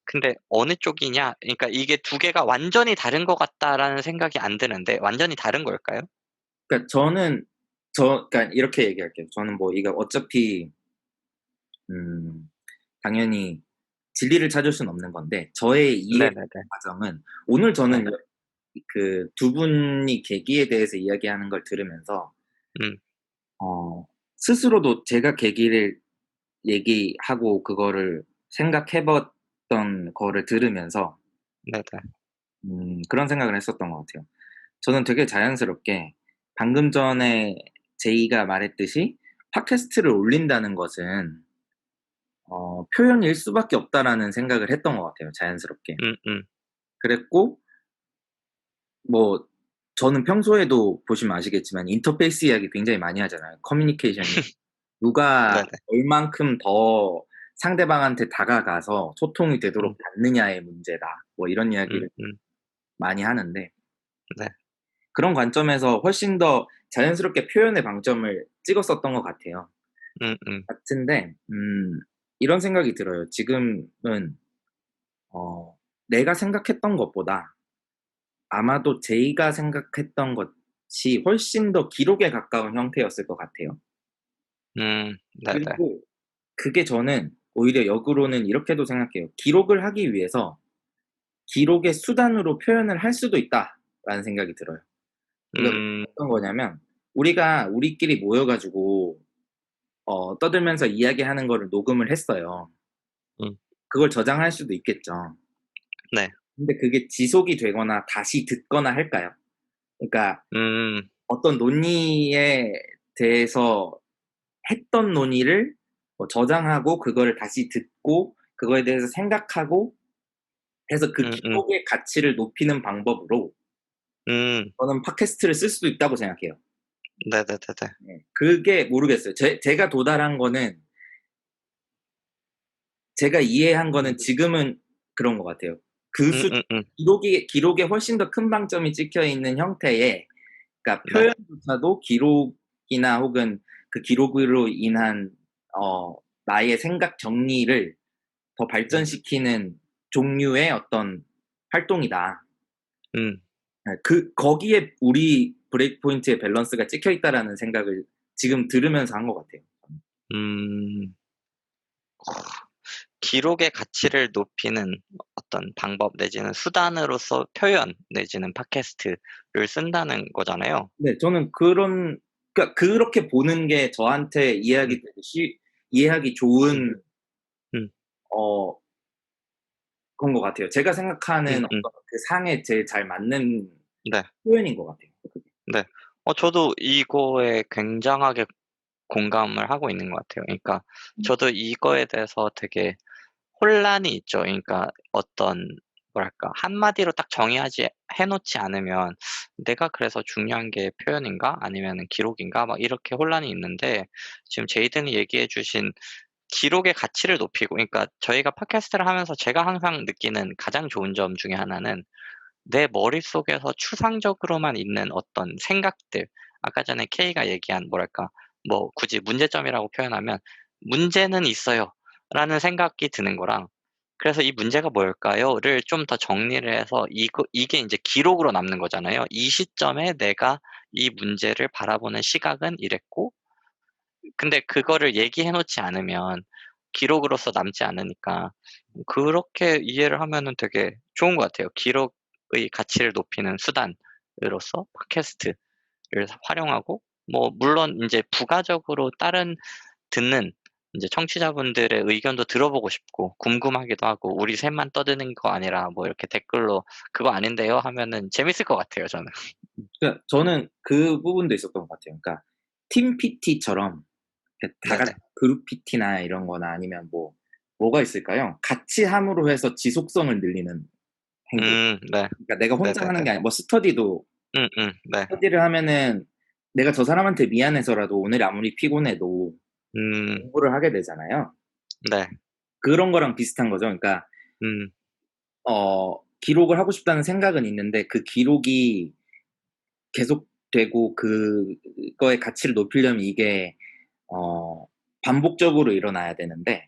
근데 어느 쪽이냐, 그러니까 이게 두 개가 '완전히 다른 것 같다.'라는 생각이 안 드는데 완전히 다른 걸까요? 그러니까 그러니까 이렇게 얘기할게요. 저는 뭐 이게 어차피 음 당연히 진리를 찾을 수는 없는 건데 저의 이해 네네네. 과정은 오늘 저는 네네. 그 두 분이 계기에 대해서 이야기하는 걸 들으면서 음. 스스로도 제가 계기를 얘기하고 그거를 생각해 봤던 거를 들으면서 네네. 그런 생각을 했었던 것 같아요. 저는 되게 자연스럽게 방금 전에 제이가 말했듯이 팟캐스트를 올린다는 것은 '표현일 수밖에 없다.'라는 생각을 했던 것 같아요, 자연스럽게. 음음. 그랬고 뭐 저는 평소에도 보시면 아시겠지만 인터페이스 이야기 굉장히 많이 하잖아요. 커뮤니케이션이 누가 네네. 얼만큼 더 상대방한테 다가가서 소통이 음. 되도록 받느냐의 문제다. 뭐 이런 이야기를 음음. 많이 하는데 네. 그런 관점에서 훨씬 더 자연스럽게 표현의 방점을 찍었었던 것 같아요. 음음. 같은데 이런 생각이 들어요. 지금은 내가 생각했던 것보다 아마도 제이가 생각했던 것이 훨씬 더 기록에 가까운 형태였을 것 같아요. 네네. 그리고 그게 저는 오히려 역으로는 이렇게도 생각해요. '기록을 하기 위해서 기록의 수단으로 표현을 할 수도 있다.'라는 생각이 들어요. 이건 음. 어떤 거냐면 우리가 우리끼리 모여 가지고 떠들면서 이야기하는 거를 녹음을 했어요. 음. 그걸 저장할 수도 있겠죠. 네. 근데 그게 지속이 되거나 다시 듣거나 할까요? 그러니까 음. 어떤 논의에 대해서 했던 논의를 뭐 저장하고 그거를 다시 듣고 그거에 대해서 생각하고 해서 그 음음. 기록의 가치를 높이는 방법으로 음. 저는 팟캐스트를 쓸 수도 있다고 생각해요. 네네네네. 네. 그게 모르겠어요. 제가 도달한 거는 제가 이해한 거는 지금은 그런 것 같아요. 그 음음음. 기록에 훨씬 더 큰 방점이 찍혀 있는 형태의 그러니까 네. 표현조차도 기록이나 혹은 그 기록으로 인한 어 나의 생각 정리를 더 음. 발전시키는 종류의 어떤 활동이다. 음. 예 거기에 우리 브레이크 포인트의 밸런스가 찍혀 있다라는 생각을 지금 들으면서 한 것 같아요. 음. 기록의 가치를 높이는 어떤 방법 내지는 수단으로서 표현 내지는 팟캐스트를 쓴다는 거잖아요. 네 저는 그런 그러니까 그렇게 보는 게 저한테 음, 이해하기 음, 좋은 음, 어 그런 것 같아요. 제가 음, 생각하는 어떤 그 상에 제일 잘 맞는 네, 표현인 것 같아요. 그게. 네. 저도 이거에 굉장하게 공감을 하고 있는 것 같아요. 그러니까 저도 이거에 대해서 되게 혼란이 있죠. 그러니까 어떤 뭐랄까 한마디로 딱 정의하지 해 놓지 않으면 '내가 그래서 중요한 게 표현인가? 아니면은 기록인가?' 막 이렇게 혼란이 있는데 지금 제이든이 얘기해 주신 기록의 가치를 높이고 그러니까 저희가 팟캐스트를 하면서 제가 항상 느끼는 가장 좋은 점 중에 하나는 내 머릿속에서 추상적으로만 있는 어떤 생각들 아까 전에 K가 얘기한 뭐랄까 뭐 굳이 문제점이라고 표현하면 '문제는 있어요.'라는 생각이 드는 거랑 그래서 '이 문제가 뭘까요?'를 좀 더 정리를 해서 이게 인제 기록으로 남는 거잖아요. '이 시점에 내가 이 문제를 바라보는 시각은 이랬고' 근데 그거를 얘기해 놓지 않으면 기록으로서 남지 않으니까 그렇게 이해를 하면은 되게 좋은 것 같아요. 기록의 가치를 높이는 수단으로서 팟캐스트를 활용하고 뭐 물론 인제 부가적으로 다른 듣는 인제 청취자분들의 의견도 들어보고 싶고 궁금하기도 하고 우리 셋만 떠드는 거 아니라 뭐 이렇게 댓글로 "그거 아닌데요." 하면은 재밌을 것 같아요 저는. 그러니까 저는 그 부분도 있었던 것 같아요. 그러니까 팀 PT처럼 다 같이 네네. 그룹 PT나 이런 거나 아니면 뭐가 있을까요? 같이 함으로 해서 지속성을 늘리는 행동. 네. 그러니까 내가 혼자 하는 네네네. 게 아니라 스터디도 네. 스터디를 하면은 내가 저 사람한테 미안해서라도 오늘이 아무리 피곤해도 음 공부를 하게 되잖아요. 네. 그런 거랑 비슷한 거죠. 그러니까 음 기록을 하고 싶다는 생각은 있는데 그 기록이 계속되고 그거의 가치를 높이려면 이게 어 반복적으로 일어나야 되는데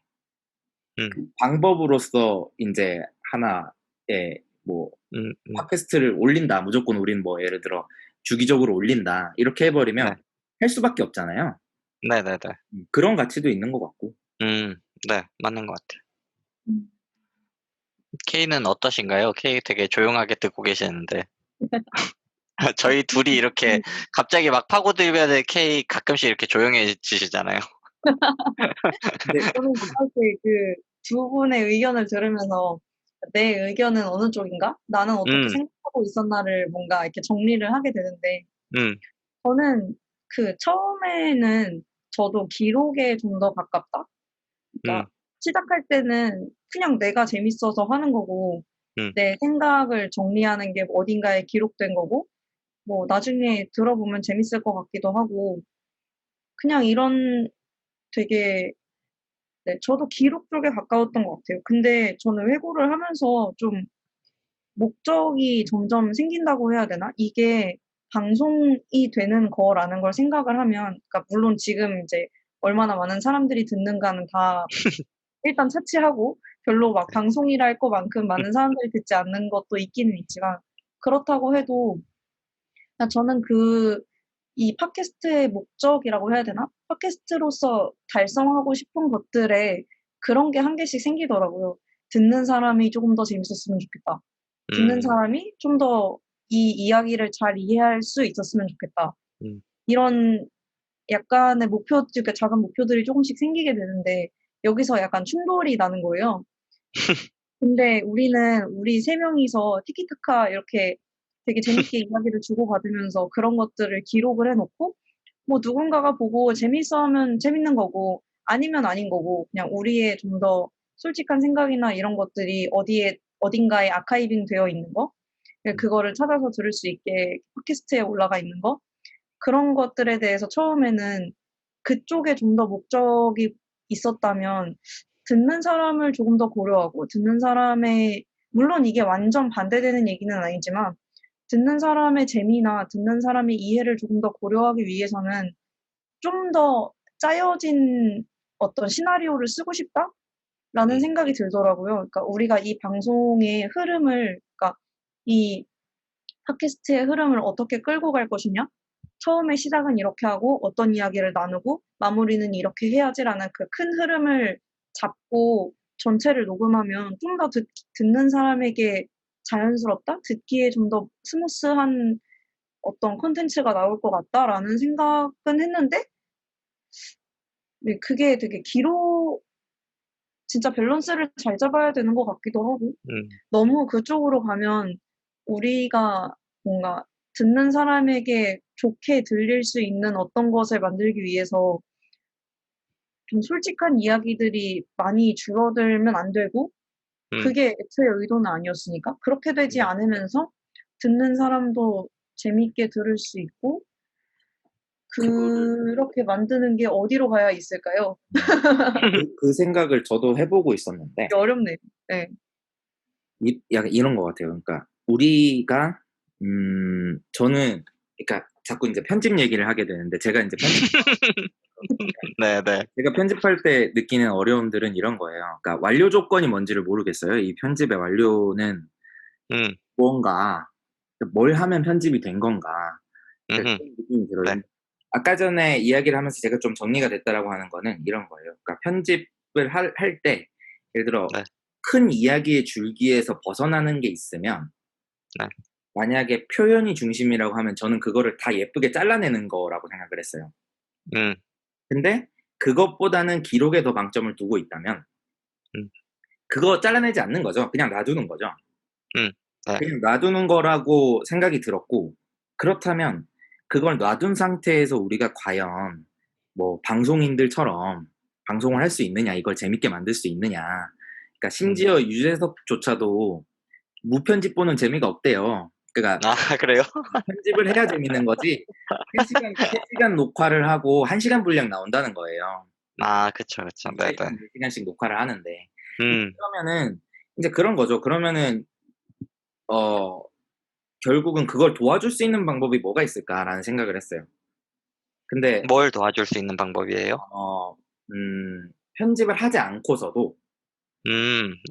음. 그 방법으로서 인제 하나의 음. 팟캐스트를 올린다. 무조건 우리는 예를 들어 주기적으로 올린다. 이렇게 해 네. 버리면 할 수밖에 없잖아요. 네네네. 그런 가치도 있는 것 같고. 네. 맞는 것 같아요. 음. K는 어떠신가요? K 되게 조용하게 듣고 계시는데. 저희 둘이 이렇게 갑자기 막 파고들면은 K 가끔씩 이렇게 조용해지시잖아요. 네, 저는 사실 그 두 분의 의견을 들으면서 내 의견은 어느 쪽인가? 나는 어떻게 음. 생각하고 있었나를 뭔가 이렇게 정리를 하게 되는데, 음. 저는 그 처음에는 저도 기록에 좀 더 가깝다? 음. 그러니까 시작할 때는 그냥 내가 재밌어서 하는 거고, 음. 내 생각을 정리하는 게 어딘가에 기록된 거고, 뭐 나중에 들어보면 재밌을 것 같기도 하고, 그냥 이런 되게, 네, 저도 기록 쪽에 가까웠던 것 같아요. 근데 저는 회고를 하면서 좀 목적이 점점 생긴다고 해야 되나? 이게 방송이 되는 거라는 걸 생각을 하면, 그러니까 물론 지금 이제 얼마나 많은 사람들이 듣는가는 다 일단 차치하고 별로 막 방송이라 할 것만큼 많은 사람들이 듣지 않는 것도 있기는 있지만, 그렇다고 해도 그냥 저는 이 팟캐스트의 목적이라고 해야 되나? 팟캐스트로서 달성하고 싶은 것들에 그런 게 한 개씩 생기더라고요. 듣는 사람이 조금 더 재밌었으면 좋겠다. 듣는 음. 사람이 좀 더 이 이야기를 잘 이해할 수 있었으면 좋겠다. 음. 이런 약간의 그러니까 작은 목표들이 조금씩 생기게 되는데, 여기서 약간 충돌이 나는 거예요. 근데 우리 세 명이서 티키타카 이렇게 되게 재밌게 이야기를 주고받으면서 그런 것들을 기록을 해 놓고, 뭐 누군가가 보고 재밌어하면 재밌는 거고 아니면 아닌 거고, 그냥 우리의 좀 더 솔직한 생각이나 이런 것들이 어딘가에 아카이빙 되어 있는 거, 그거를 찾아서 들을 수 있게 팟캐스트에 올라가 있는 거, 그런 것들에 대해서 처음에는 그쪽에 좀 더 목적이 있었다면 듣는 사람을 조금 더 고려하고, 듣는 사람의, 물론 이게 완전 반대되는 얘기는 아니지만 듣는 사람의 재미나 듣는 사람의 이해를 조금 더 고려하기 위해서는 좀 더 짜여진 어떤 시나리오를 쓰고 싶다라는 음. 생각이 들더라고요. 그러니까 우리가 이 방송의 흐름을, 그러니까 이 팟캐스트의 흐름을 어떻게 끌고 갈 것이냐? 처음에 시작은 이렇게 하고 어떤 이야기를 나누고 마무리는 이렇게 해야지라는 그 큰 흐름을 잡고 전체를 녹음하면 좀 더 듣는 사람에게 자연스럽다? 듣기에 좀 더 스무스한 어떤 콘텐츠가 나올 것 같다라는 생각은 했는데 네, 그게 되게 진짜 밸런스를 잘 잡아야 되는 것 같기도 하고 음, 너무 그쪽으로 가면 우리가 뭔가 듣는 사람에게 좋게 들릴 수 있는 어떤 것을 만들기 위해서 좀 솔직한 이야기들이 많이 줄어들면 안 되고 음, 그게 애초에 의도는 아니었으니까 그렇게 되지 네. 않으면서 듣는 사람도 재밌게 들을 수 있고 그거를 그렇게 만드는 게 어디로 가야 있을까요? 그 생각을 저도 해 보고 있었는데 되게 어렵네요. 네. 약간 이런 것 같아요. 그러니까 우리가 저는 그러니까 자꾸 인제 편집 얘기를 하게 되는데 제가 인제 네네. 제가 편집할 때 느끼는 어려움들은 이런 거예요. 그러니까 완료 조건이 뭔지를 모르겠어요. 이 편집의 완료는 음, 무언가 뭘 하면 편집이 된 건가. 그러니까 음흠, 그런 느낌이 들어요. 네, 근데 아까 전에 이야기를 하면서 제가 좀 정리가 됐다라고 하는 거는 이런 거예요. 그러니까 편집을 할 때 예를 들어 네, 큰 이야기의 줄기에서 벗어나는 게 있으면 네. 만약에 표현이 중심이라고 하면 저는 그거를 다 예쁘게 잘라내는 거라고 생각을 했어요. 음, 근데 그것보다는 기록에 더 방점을 두고 있다면 음, 그거 잘라내지 않는 거죠. 그냥 놔두는 거죠. 음, 네, 그냥 놔두는 거라고 생각이 들었고 그렇다면 그걸 놔둔 상태에서 우리가 과연 뭐 방송인들처럼 방송을 할 수 있느냐, 이걸 재밌게 만들 수 있느냐. 그러니까 음. 심지어 유재석조차도 무편집 보는 재미가 없대요. 그러니까 아, 그래요? 편집을 해야 재밌는 거지 3시간 녹화를 하고 1시간 분량 나온다는 거예요. 아, 그쵸, 그쵸. 이 네네. 사이트는 4시간씩 녹화를 하는데. 음, 그러면은 인제 그런 거죠. 그러면은 어 결국은 '그걸 도와줄 수 있는 방법이 뭐가 있을까?'라는 생각을 했어요. 근데 뭘 도와줄 수 있는 방법이에요? 어 편집을 하지 않고서도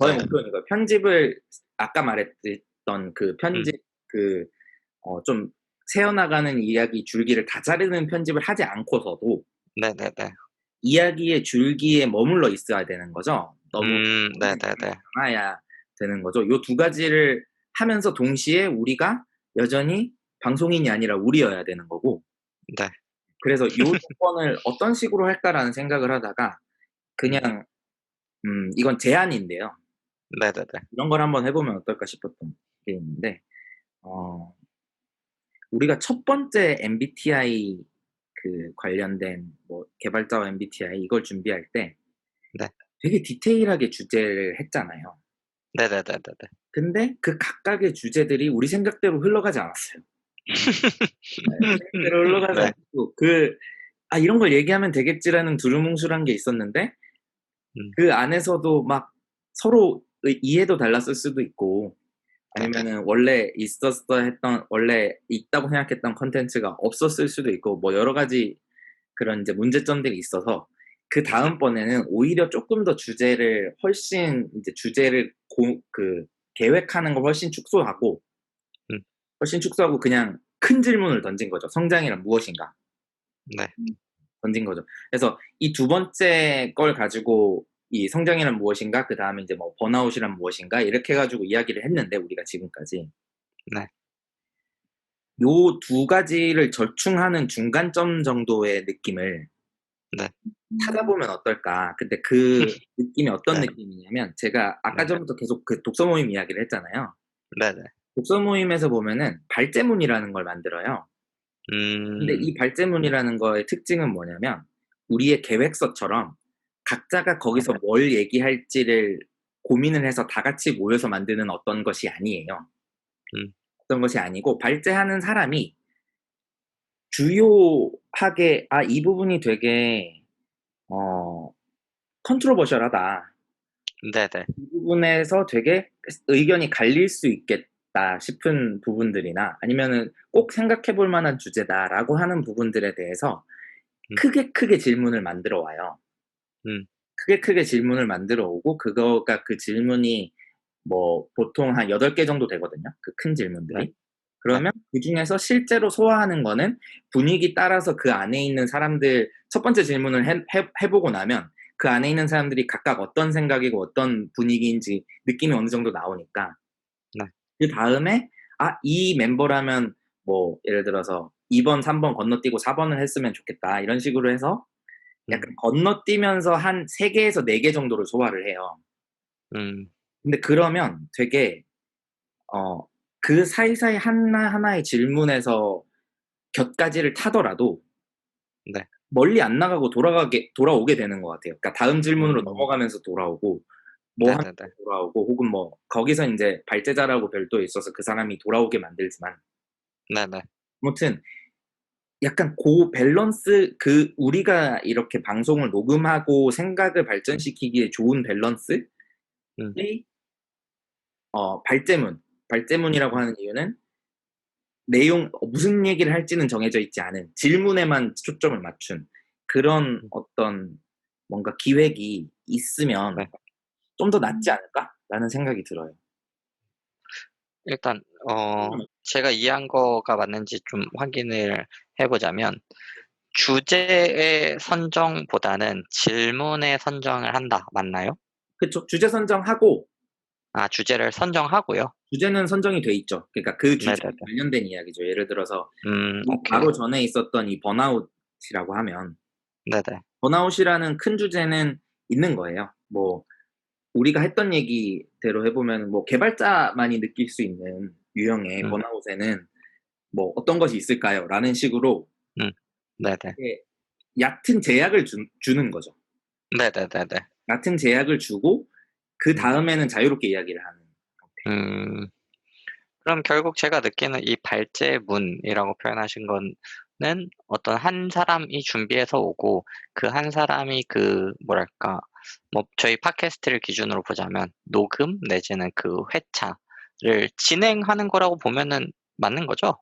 저의 네. 목표는 이거예요. 편집을 아까 말했던 그 음, 편집 그 좀 새어나가는 이야기 줄기를 다 자르는 편집을 하지 않고서도 네네네. 이야기의 줄기에 머물러 있어야 되는 거죠. 너무 네네네. 않아야 되는 거죠. 요 두 가지를 하면서 동시에 우리가 여전히 방송인이 아니라 우리여야 되는 거고 네. 그래서 '요 조건을 어떤 식으로 할까?'라는 생각을 하다가 음, 그냥 이건 제안인데요. 네네네. '이런 걸 한번 해 보면 어떨까?' 싶었던 게 있는데 어 우리가 첫 번째 MBTI 그 관련된 뭐 개발자와 MBTI 이걸 준비할 때 네. 되게 디테일하게 주제를 했잖아요. 네네네네네. 근데 그 각각의 주제들이 우리 생각대로 흘러가지 않았어요. 네. 생각대로 흘러가지 네. 않고 '아 이런 걸 얘기하면 되겠지.'라는 두루뭉술한 게 있었는데 음, 그 안에서도 막 서로 이해도 달랐을 수도 있고 네네. 아니면은 원래 있다고 생각했던 콘텐츠가 없었을 수도 있고 뭐 여러 가지 그런 인제 문제점들이 있어서 그다음번에는 오히려 쪼끔 더 주제를 훨씬 인제 주제를 계획하는 걸 음, 훨씬 축소하고 그냥 큰 질문을 던진 거죠. "성장이란 무엇인가?" 네. 던진 거죠. 그래서 이 두 번째 걸 가지고 이 "성장이란 무엇인가?" 그다음에 인제 뭐 "번아웃이란 무엇인가?" 이렇게 해 가지고 이야기를 했는데 우리가 지금까지. 네. 요 두 가지를 절충하는 중간점 정도의 느낌을 네. 찾아보면 어떨까. 근데 그 느낌이 어떤 네. 느낌이냐면 제가 아까 네. 전부터 계속 그 독서 모임 이야기를 했잖아요. 네네. 독서 모임에서 보면은 발제문이라는 걸 만들어요. 근데 이 네. 발제문이라는 거의 특징은 뭐냐면 우리의 계획서처럼 각자가 거기서 뭘 얘기할지를 고민을 해서 다 같이 모여서 만드는 어떤 것이 아니에요. 음, 어떤 것이 아니고 발제하는 사람이 주요하게 '아 이 부분이 되게 어 컨트로버셜하다. 네네. 이 부분에서 되게 의견이 갈릴 수 있겠다.' 싶은 부분들이나 아니면은 '꼭 생각해 볼 만한 주제다.'라고 하는 부분들에 대해서 음, 크게 질문을 만들어 와요. 음, 크게 질문을 만들어 오고 그거가 그 질문이 뭐 보통 한 8개 정도 되거든요, 그 큰 네. 질문들이. 네. 그러면 그중에서 실제로 소화하는 거는 분위기 따라서 그 안에 있는 사람들 첫 번째 질문을 해 보고 나면 그 안에 있는 사람들이 각각 어떤 생각이고 어떤 분위기인지 느낌이 어느 정도 나오니까 네. 그다음에 '아 이 멤버라면 뭐 예를 들어서 2번, 3번 건너뛰고 4번을 했으면 좋겠다. 이런 식으로 해서 약간 음, 건너뛰면서 한 3개에서 4개 정도를 소화를 해요. 음, 근데 그러면 되게 어 그 사이사이 하나하나의 질문에서 곁가지를 타더라도 네, 멀리 안 나가고 돌아오게 되는 것 같아요. 그러니까 다음 질문으로 음, 넘어가면서 돌아오고 뭐 하면서 네네네, 돌아오고 혹은 뭐 거기서 인제 발제자라고 별도에 있어서 그 사람이 돌아오게 만들지만 네네, 아무튼 약간 고 밸런스 우리가 이렇게 방송을 녹음하고 생각을 발전시키기에 좋은 밸런스의 음, 발제문. 발제문이라고 음, 하는 이유는 내용 무슨 얘기를 할지는 정해져 있지 않은 질문에만 초점을 맞춘 그런 어떤 뭔가 기획이 있으면 네. '좀 더 낫지 않을까?'라는 생각이 들어요. 일단, 음. 제가 이해한 거가 맞는지 좀 확인을 해 보자면, 주제의 선정보다는 질문의 선정을 한다. 맞나요? 그쵸. 주제 선정하고 아, 주제를 선정하고요. 주제는 선정이 돼 있죠. 그러니까 그 주제에 네네네. 관련된 이야기죠. 예를 들어서 이 오케이. 바로 전에 있었던 이 번아웃이라고 하면 네네. 번아웃이라는 큰 주제는 있는 거예요. 뭐 우리가 했던 얘기대로 해 보면은 뭐 개발자만이 느낄 수 있는 유형의 음, 번아웃에는 뭐 "어떤 것이 있을까요?"라는 식으로 음. 네네. 이렇게 얕은 제약을 주는 거죠. 네네네네. 얕은 제약을 주고 음. 그다음에는 자유롭게 이야기를 하는 형태. 음. 그럼 결국 제가 느끼는 이 발제문이라고 표현하신 거는 어떤 한 사람이 준비해서 오고, 그 한 사람이 그 뭐랄까, 뭐 저희 팟캐스트를 기준으로 보자면 녹음 내지는 그 회차를 진행하는 거라고 보면은 맞는 거죠?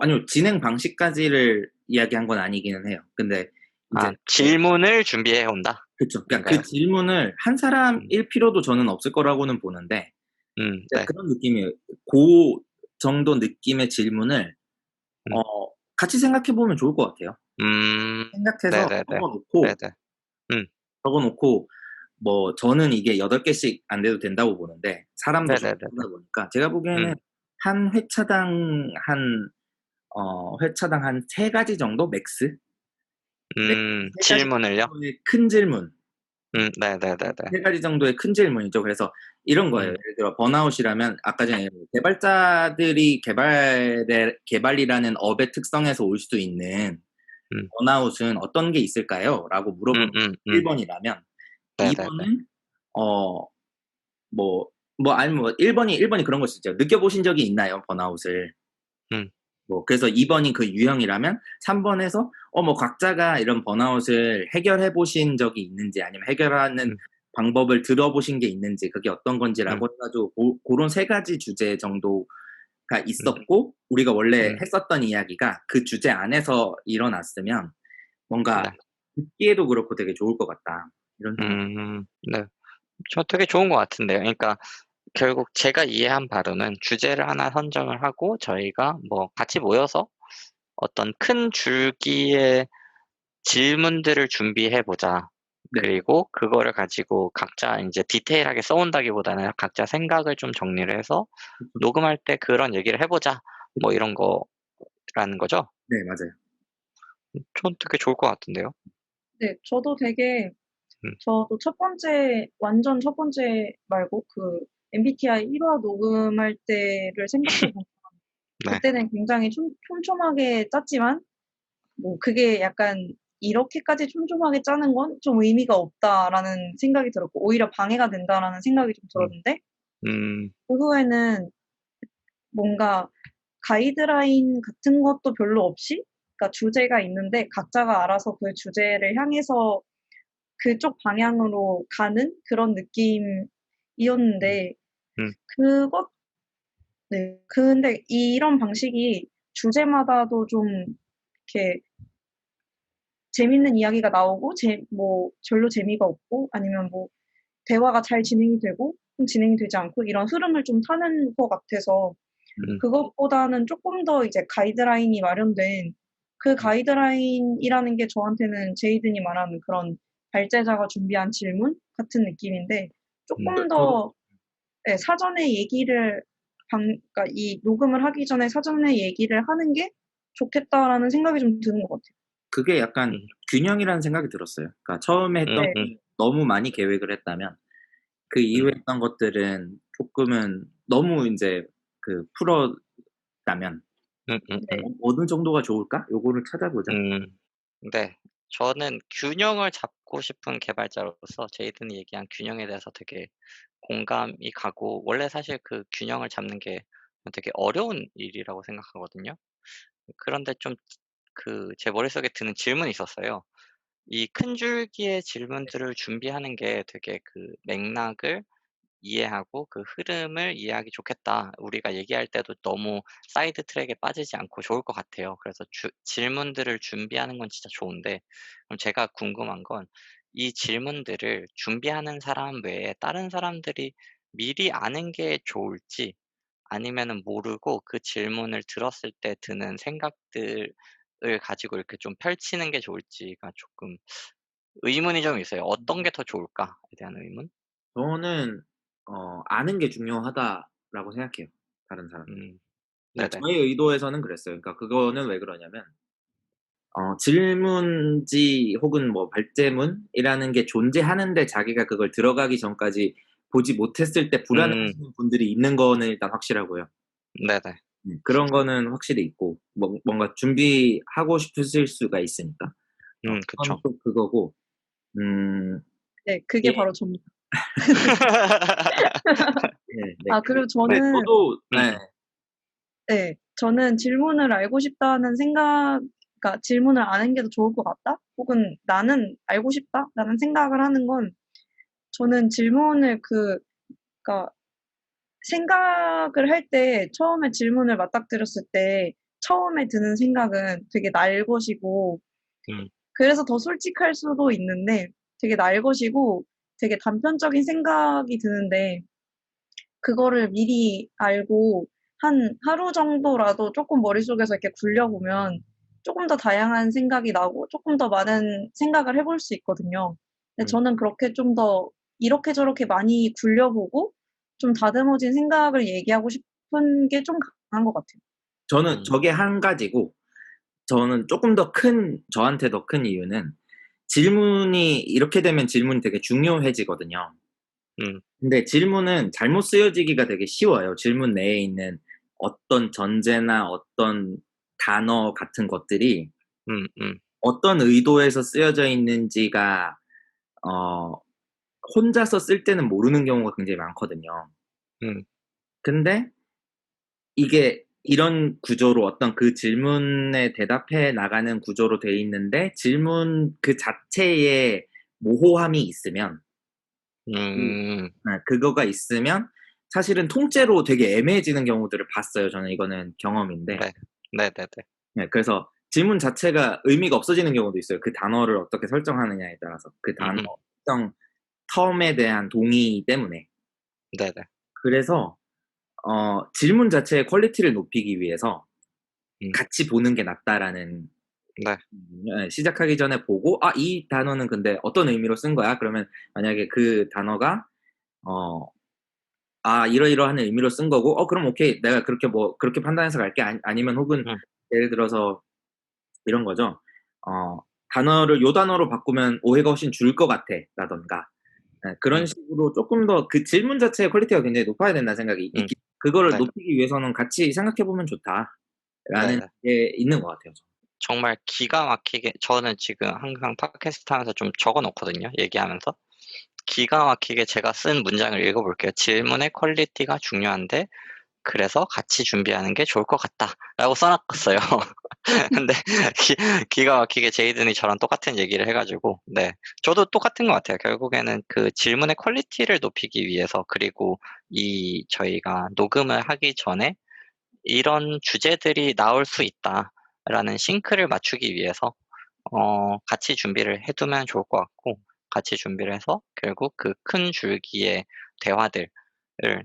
아니요. 진행 방식까지를 이야기한 건 아니기는 해요. 근데 인제 아, 질문을 준비해 온다. 그쵸. 그러니까 그 인가요? 질문을 한 음. 사람일 필요도 저는 없을 거라고는 보는데 진짜 네. 그런 느낌이에요. 고 정도 느낌의 질문을 음. 어 같이 생각해 보면 좋을 것 같아요. 음. 생각해서 네네네. 적어 네네. 음. 놓고 뭐 저는 이게 8 개씩 안 돼도 된다고 보는데 사람도 네네네네. 중요하다 보니까 제가 보기에는 음. 한 회차당 한 3 가지 정도 맥스? 맥스 3 가지 질문을요? 정도의 큰 질문. 네네네네. 3 가지 정도의 큰 질문이죠. 그래서 이런 거예요. 음. 예를 들어 번아웃이라면 아까 전에 개발자들이 개발이라는 업의 특성에서 올 수 있는 음. 번아웃은 어떤 게 있을까요?"라고 물어보는 거예요. 1 음음음. 번이라면 2 네네네. 번은 어 아니면 뭐 1 번이 그런 걸 수 있죠. "느껴보신 적이 있나요? 번아웃을." 음. 뭐 그래서 2 번이 그 유형이라면 3 번에서 뭐 각자가 이런 번아웃을 해결해 보신 적이 있는지 아니면 해결하는 음. 방법을 들어보신 게 있는지 그게 어떤 음. 건지라고 해 가지고 고런 3 가지 주제 정도가 음. 있었고 우리가 원래 음. 했었던 이야기가 그 주제 안에서 일어났으면 뭔가 네. 듣기에도 그렇고 되게 좋을 것 같다. 이런 생각. 네. 저 되게 좋은 것 같은데요. 그러니까 결국 제가 이해한 바로는 주제를 하나 선정을 하고 저희가 뭐 같이 모여서 어떤 큰 줄기의 질문들을 준비해 보자. 네. 그리고 그거를 가지고 각자 인제 디테일하게 써 온다기보다는 각자 생각을 좀 정리를 해서 그쵸, "녹음할 때 그런 얘기를 해 보자." 뭐 그쵸. 이런 거라는 거죠? 네 맞아요. 전 되게 좋을 것 같은데요. 네, 음. 저도 완전 첫 번째 말고 그 MBTI 1화 녹음할 때를 생각해 보면 네. 그때는 굉장히 촘촘하게 짰지만 뭐 그게 약간 '이렇게까지 촘촘하게 짜는 건 좀 의미가 없다.'라는 생각이 들었고 '오히려 방해가 된다.'라는 생각이 좀 음. 들었는데 음. 그 후에는 뭔가 가이드라인 같은 것도 별로 없이 그러니까 주제가 있는데 각자가 알아서 그 주제를 향해서 그쪽 방향으로 가는 그런 음. 느낌이었는데 음. 그것 네. 근데 이런 방식이 주제마다도 좀 이렇게 재밌는 이야기가 나오고 별로 재미가 없고 아니면 뭐 대화가 잘 진행이 되고 좀 진행이 되지 않고 이런 흐름을 좀 타는 것 같아서 음. 그것보다는 쪼끔 더 이제 가이드라인이 마련된 그 음. 가이드라인이라는 게 저한테는 제이든이 말하는 그런 발제자가 준비한 질문 같은 느낌인데 음. 쪼끔 더 예 사전에 얘기를 그러니까 이 녹음을 하기 전에 사전에 얘기를 하는 게 좋겠다라는 생각이 좀 드는 것 같아요. 그게 약간 음, 균형이라는 생각이 들었어요. 그러니까 처음에 했던 음, 네. 음, 너무 많이 계획을 했다면 그 이후에 음, 했던 것들은 조금은 너무 인제 그 풀었다면 네. 어느 정도가 좋을까? 요거를 찾아보자. 음. 네. 저는 균형을 잡고 싶은 개발자로서 제이든이 얘기한 균형에 대해서 되게 공감이 가고, 원래 사실 그 균형을 잡는 게 되게 어려운 일이라고 생각하거든요. 그런데 좀 제 머릿속에 드는 질문이 있었어요. 이 큰 줄기의 질문들을 준비하는 게 되게 맥락을 이해하고 그 흐름을 이해하기 좋겠다. 우리가 얘기할 때도 너무 사이드 트랙에 빠지지 않고 좋을 것 같아요. 그래서 질문들을 준비하는 건 진짜 좋은데, 그럼 제가 궁금한 건 이 질문들을 준비하는 사람 외에 다른 사람들이 미리 아는 게 좋을지, 아니면은 모르고 그 질문을 들었을 때 드는 생각들을 가지고 이렇게 좀 펼치는 게 좋을지가 조금 의문이 좀 있어요. 어떤 게 더 좋을까에 대한 의문? 저는 아는 게 중요하다라고 생각해요, 다른 사람들. 음. 그러니까 네네. 저의 의도에서는 그랬어요. 그러니까 그거는 왜 그러냐면 질문지 혹은 뭐 발제문이라는 게 존재하는데 자기가 그걸 들어가기 전까지 보지 못했을 때 음. 불안해하시는 분들이 있는 거는 일단 확실하고요. 네네. 그런 거는 확실히 있고 뭔가 준비하고 싶으실 수가 있으니까. 그건 그쵸. 또 그거고 음 네. 그게 이게 바로 접니다. 네 네. 아 그리고 네. 저는 저도 네. 음음. 네. 저는 질문을 알고 싶다는 생각, 그러니까 '질문을 아는 게 더 좋을 것 같다.' 혹은 '나는 알고 싶다.'라는 생각을 하는 건, 저는 질문을 그러니까 생각을 할 때, 처음에 질문을 맞닥뜨렸을 때 처음에 드는 생각은 되게 날 것이고, 음. 그래서 더 솔직할 수도 있는데 되게 날 것이고 되게 단편적인 생각이 드는데, 그거를 미리 알고 한 하루 정도라도 쪼끔 머릿속에서 이렇게 굴려보면 쪼끔 더 다양한 생각이 나고 쪼끔 더 많은 생각을 해볼 수 있거든요. 근데 음 저는 그렇게 좀 더 이렇게 저렇게 많이 굴려보고 좀 다듬어진 생각을 얘기하고 싶은 게 좀 강한 것 같아요. 저는 음. 저게 한 가지고 저는 쪼끔 더 큰 저한테 더 큰 이유는 질문이 이렇게 되면 질문이 되게 중요해지거든요. 음. 근데 질문은 잘못 쓰여지기가 되게 쉬워요. 질문 내에 있는 어떤 전제나 어떤 단어 같은 것들이 음음. 어떤 의도에서 쓰여져 있는지가 어 혼자서 쓸 때는 모르는 경우가 굉장히 많거든요. 음. 근데 이게 이런 구조로 어떤 그 질문에 대답해 나가는 구조로 돼 있는데 질문 그 자체에 모호함이 있으면 음. 그거가 있으면 사실은 통째로 되게 애매해지는 경우들을 봤어요. 저는 이거는 경험인데. 네. 네네네. 네 그래서 질문 자체가 의미가 없어지는 경우도 있어요. 그 단어를 어떻게 설정하느냐에 따라서. 그 단어 음음. 특정 term에 대한 동의 때문에. 네네. 그래서 질문 자체의 퀄리티를 높이기 위해서 음. '같이 보는 게 낫다.'라는 네. 예 시작하기 전에 보고 '아 이 단어는 근데 어떤 의미로 쓴 거야?' 그러면 만약에 그 단어가 어 이러이러한 의미로 쓴 거고 그럼 오케이. 내가 그렇게 뭐 그렇게 판단해서 갈게. 아니면 혹은 음. 예를 들어서 이런 거죠. 단어를 요 단어로 바꾸면 오해가 훨씬 줄 것 같아 라든가 그런 음. 식으로 쪼끔 더 그 질문 자체의 퀄리티가 굉장히 높아야 된다는 생각이 음. 있기 그거를 네. 높이기 위해서는 같이 생각해 보면 좋다라는 네네. 게 있는 것 같아요 저는. 정말 기가 막히게 저는 지금 항상 팟캐스트 하면서 좀 적어 놓거든요, 얘기하면서. 기가 막히게 제가 쓴 문장을 읽어 볼게요. "질문의 퀄리티가 중요한데 그래서 같이 준비하는 게 좋을 것 같다."라고 써 놨어요. 근데 기 기가 막히게 제이든이 저랑 똑같은 얘기를 해 가지고, 네, 저도 똑같은 것 같아요. 결국에는 그 질문의 퀄리티를 높이기 위해서, 그리고 저희가 녹음을 하기 전에 '이런 주제들이 나올 수 있다.'라는 싱크를 맞추기 위해서 같이 준비를 해 두면 좋을 것 같고, 같이 준비를 해서 결국 그 큰 줄기의 대화들을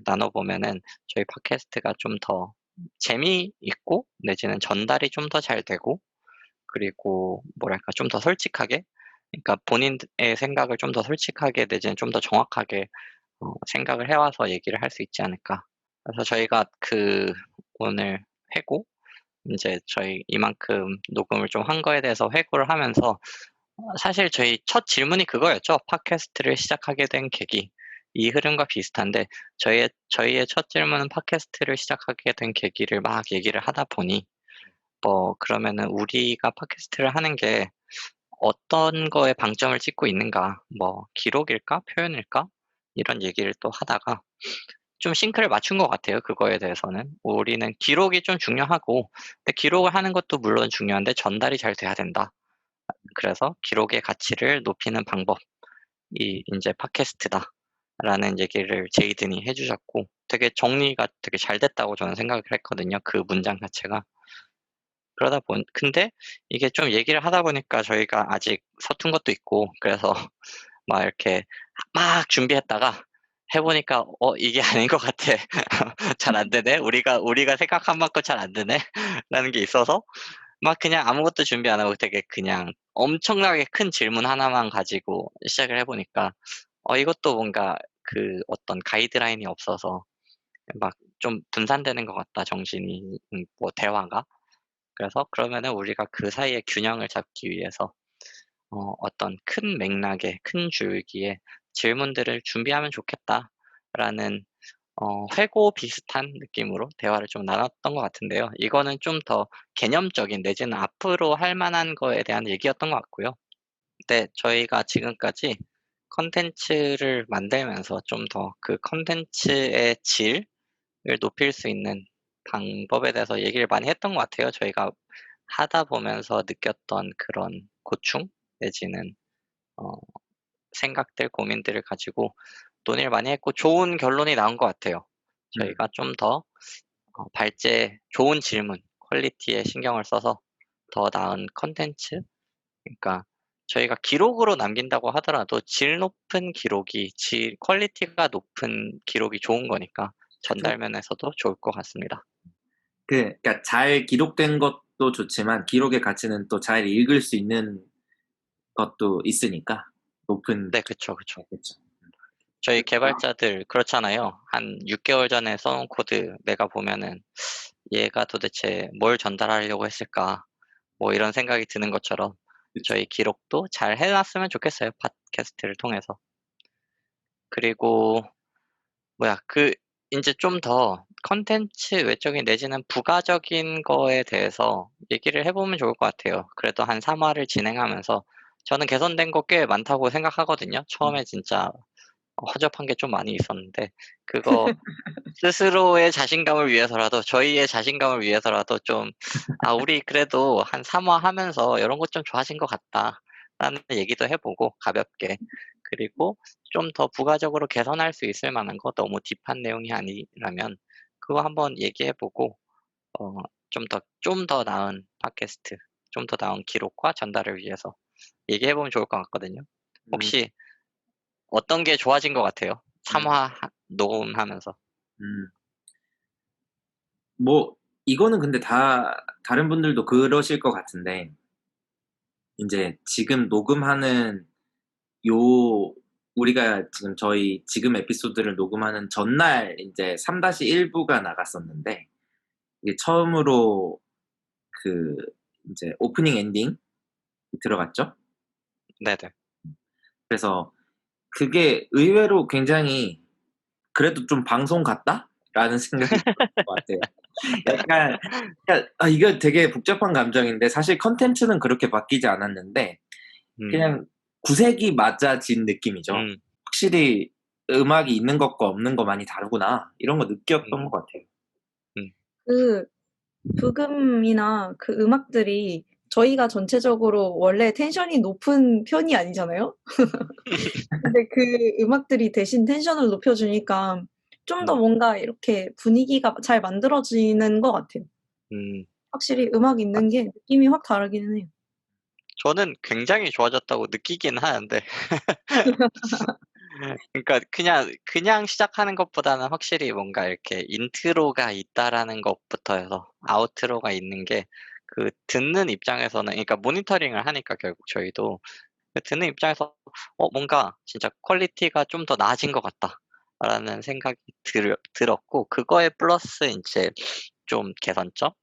나눠 보면은 저희 팟캐스트가 좀 더 재미있고, 내지는 전달이 좀 더 잘 되고, 그리고 뭐랄까 좀 더 솔직하게, 그러니까 본인의 생각을 좀 더 솔직하게, 내지는 좀 더 정확하게 생각을 해 와서 얘기를 할 수 있지 않을까라는 그래서 저희가 오늘 회고 인제 저희 이만큼 녹음을 좀 한 거에 대해서 회고를 하면서 사실 저희 첫 질문이 그거였죠. 팟캐스트를 시작하게 된 계기. 이 흐름과 비슷한데 저희의 첫 질문은 팟캐스트를 시작하게 된 계기를 막 얘기를 하다 보니 그러면은 우리가 팟캐스트를 하는 게 어떤 거에 방점을 찍고 있는가? 기록일까? 표현일까? 이런 얘기를 또 하다가 좀 싱크를 맞춘 것 같아요, 그거에 대해서는. 우리는 기록이 좀 중요하고 근데 기록을 하는 것도 물론 중요한데 전달이 잘 돼야 된다. 그래서 기록의 가치를 높이는 방법이 인제 팟캐스트다라는 얘기를 제이든이 해 주셨고 되게 정리가 되게 잘 됐다고 저는 생각을 했거든요, 그 문장 자체가. 그러다 본 근데 이게 좀 얘기를 하다 보니까 저희가 아직 서툰 것도 있고 그래서 막 이렇게 막 준비했다가 해 보니까 '이게 아닌 것 같아. 잘 안 되네. 우리가 생각한 만큼 잘 안 되네.' 라는 게 있어서 막 그냥 아무것도 준비 안 하고 되게 그냥 엄청나게 큰 질문 하나만 가지고 시작을 해 보니까 이것도 뭔가 어떤 가이드라인이 없어서 막 좀 분산되는 것 같다 정신이 대화가. 그래서 그러면은 우리가 그 사이에 균형을 잡기 위해서 어떤 큰 맥락의 큰 줄기에 질문들을 준비하면 좋겠다라는 회고 비슷한 느낌으로 대화를 좀 나눴던 것 같은데요. 이거는 좀 더 개념적인 내지는 앞으로 할 만한 거에 대한 얘기였던 것 같고요. 네, 저희가 지금까지 컨텐츠를 만들면서 좀 더 그 컨텐츠의 질을 높일 수 있는 방법에 대해서 얘기를 많이 했던 것 같아요. 저희가 하다 보면서 느꼈던 그런 고충 내지는 어 생각들, 고민들을 가지고 논의를 많이 했고 좋은 결론이 나온 것 같아요. 음. 저희가 좀 더 발제 좋은 질문, 퀄리티에 신경을 써서 더 나은 컨텐츠 그러니까 저희가 기록으로 남긴다고 하더라도 질 높은 기록이 퀄리티가 높은 기록이 좋은 거니까 그쵸. 전달 면에서도 좋을 것 같습니다. 그러니까 잘 기록된 것도 좋지만 기록의 가치는 또 잘 읽을 수 있는 것도 있으니까 높은 네, 그쵸, 그쵸. 그쵸. 저희 개발자들 그렇잖아요. 한 6개월 전에 써 놓은 코드 내가 보면은 '얘가 도대체 뭘 전달하려고 했을까?' 이런 생각이 드는 것처럼 그쵸. 저희 기록도 잘 해 놨으면 좋겠어요, 팟캐스트를 통해서. 그리고 인제 좀 더 컨텐츠 외적인 내지는 부가적인 거에 대해서 얘기를 해 보면 좋을 것 같아요. 그래도 한 3 화를 진행하면서 저는 개선된 거 꽤 많다고 생각하거든요. 음. 처음에 진짜 허접한 게 좀 많이 있었는데 그거 스스로의 자신감을 위해서라도 저희의 자신감을 위해서라도 좀 '아 우리 그래도 한 3화 하면서 요런 것 좀 좋아진 것 같다.'라는 얘기도 해 보고 가볍게. 그리고 좀 더 부가적으로 개선할 수 있을 만한 거 너무 딥한 내용이 아니라면 그거 한번 얘기해 보고 어 좀 더 나은 팟캐스트 좀 더 나은 기록과 전달을 위해서 얘기해 보면 좋을 것 같거든요. 음. 혹시 어떤 게 좋아진 것 같아요? 3 음. 화 녹음하면서? 음. 뭐 이거는 근데 다 다른 분들도 그러실 것 같은데 인제 지금 녹음하는 요 우리가 지금 저희 지금 에피소드를 녹음하는 전날 인제 3-1 부가 나갔었는데 이게 처음으로 그 인제 오프닝 엔딩이 들어갔죠. 네네. 그래서 그게 의외로 굉장히 '그래도 좀 방송 같다.'라는 생각이 들었던 것 같아요. 약간 그러니까 이거 되게 복잡한 감정인데 사실 콘텐츠는 그렇게 바뀌지 않았는데 음. 그냥 구색이 맞아진 느낌이죠. 음. 확실히 '음악이 있는 것과 없는 거 많이 다르구나.' 이런 거 느꼈던 것 음. 같아요. 음. 그 부금이나 그 음악들이 저희가 전체적으로 원래 텐션이 높은 편이 아니잖아요. 근데 그 음악들이 대신 텐션을 높여 주니까 좀 더 음. 뭔가 이렇게 분위기가 잘 만들어지는 것 같아요. 음. 확실히 음악 아 있는 게 느낌이 확 다르기는 해요. 저는 굉장히 좋아졌다고 느끼긴 하는데 그러니까 그냥 시작하는 것보다는 확실히 뭔가 이렇게 인트로가 있다라는 것부터 해서 아우트로가 있는 게 듣는 입장에서는 그러니까 모니터링을 하니까 결국 저희도 듣는 입장에서 뭔가 진짜 퀄리티가 좀 더 나아진 것 같다.' 라는 생각이 들었고, 그거에 플러스 이제 좀 개선점을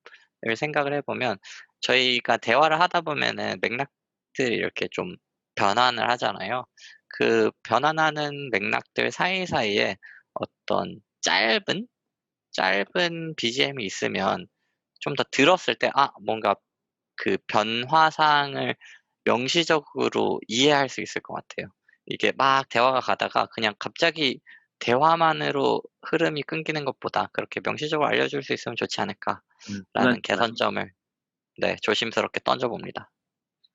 생각을 해보면, 저희가 대화를 하다 보면은 맥락들이 이렇게 좀 변환을 하잖아요. 그 변환하는 맥락들 사이사이에 어떤 짧은 BGM이 있으면 좀 더 들었을 때, 뭔가 그 변화상을 명시적으로 이해할 수 있을 것 같아요. 이게 막 대화가 가다가 그냥 갑자기 대화만으로 흐름이 끊기는 것보다 그렇게 명시적으로 알려줄 수 있으면 좋지 중간중간 않을까라는 개선점을, 네, 조심스럽게 던져봅니다.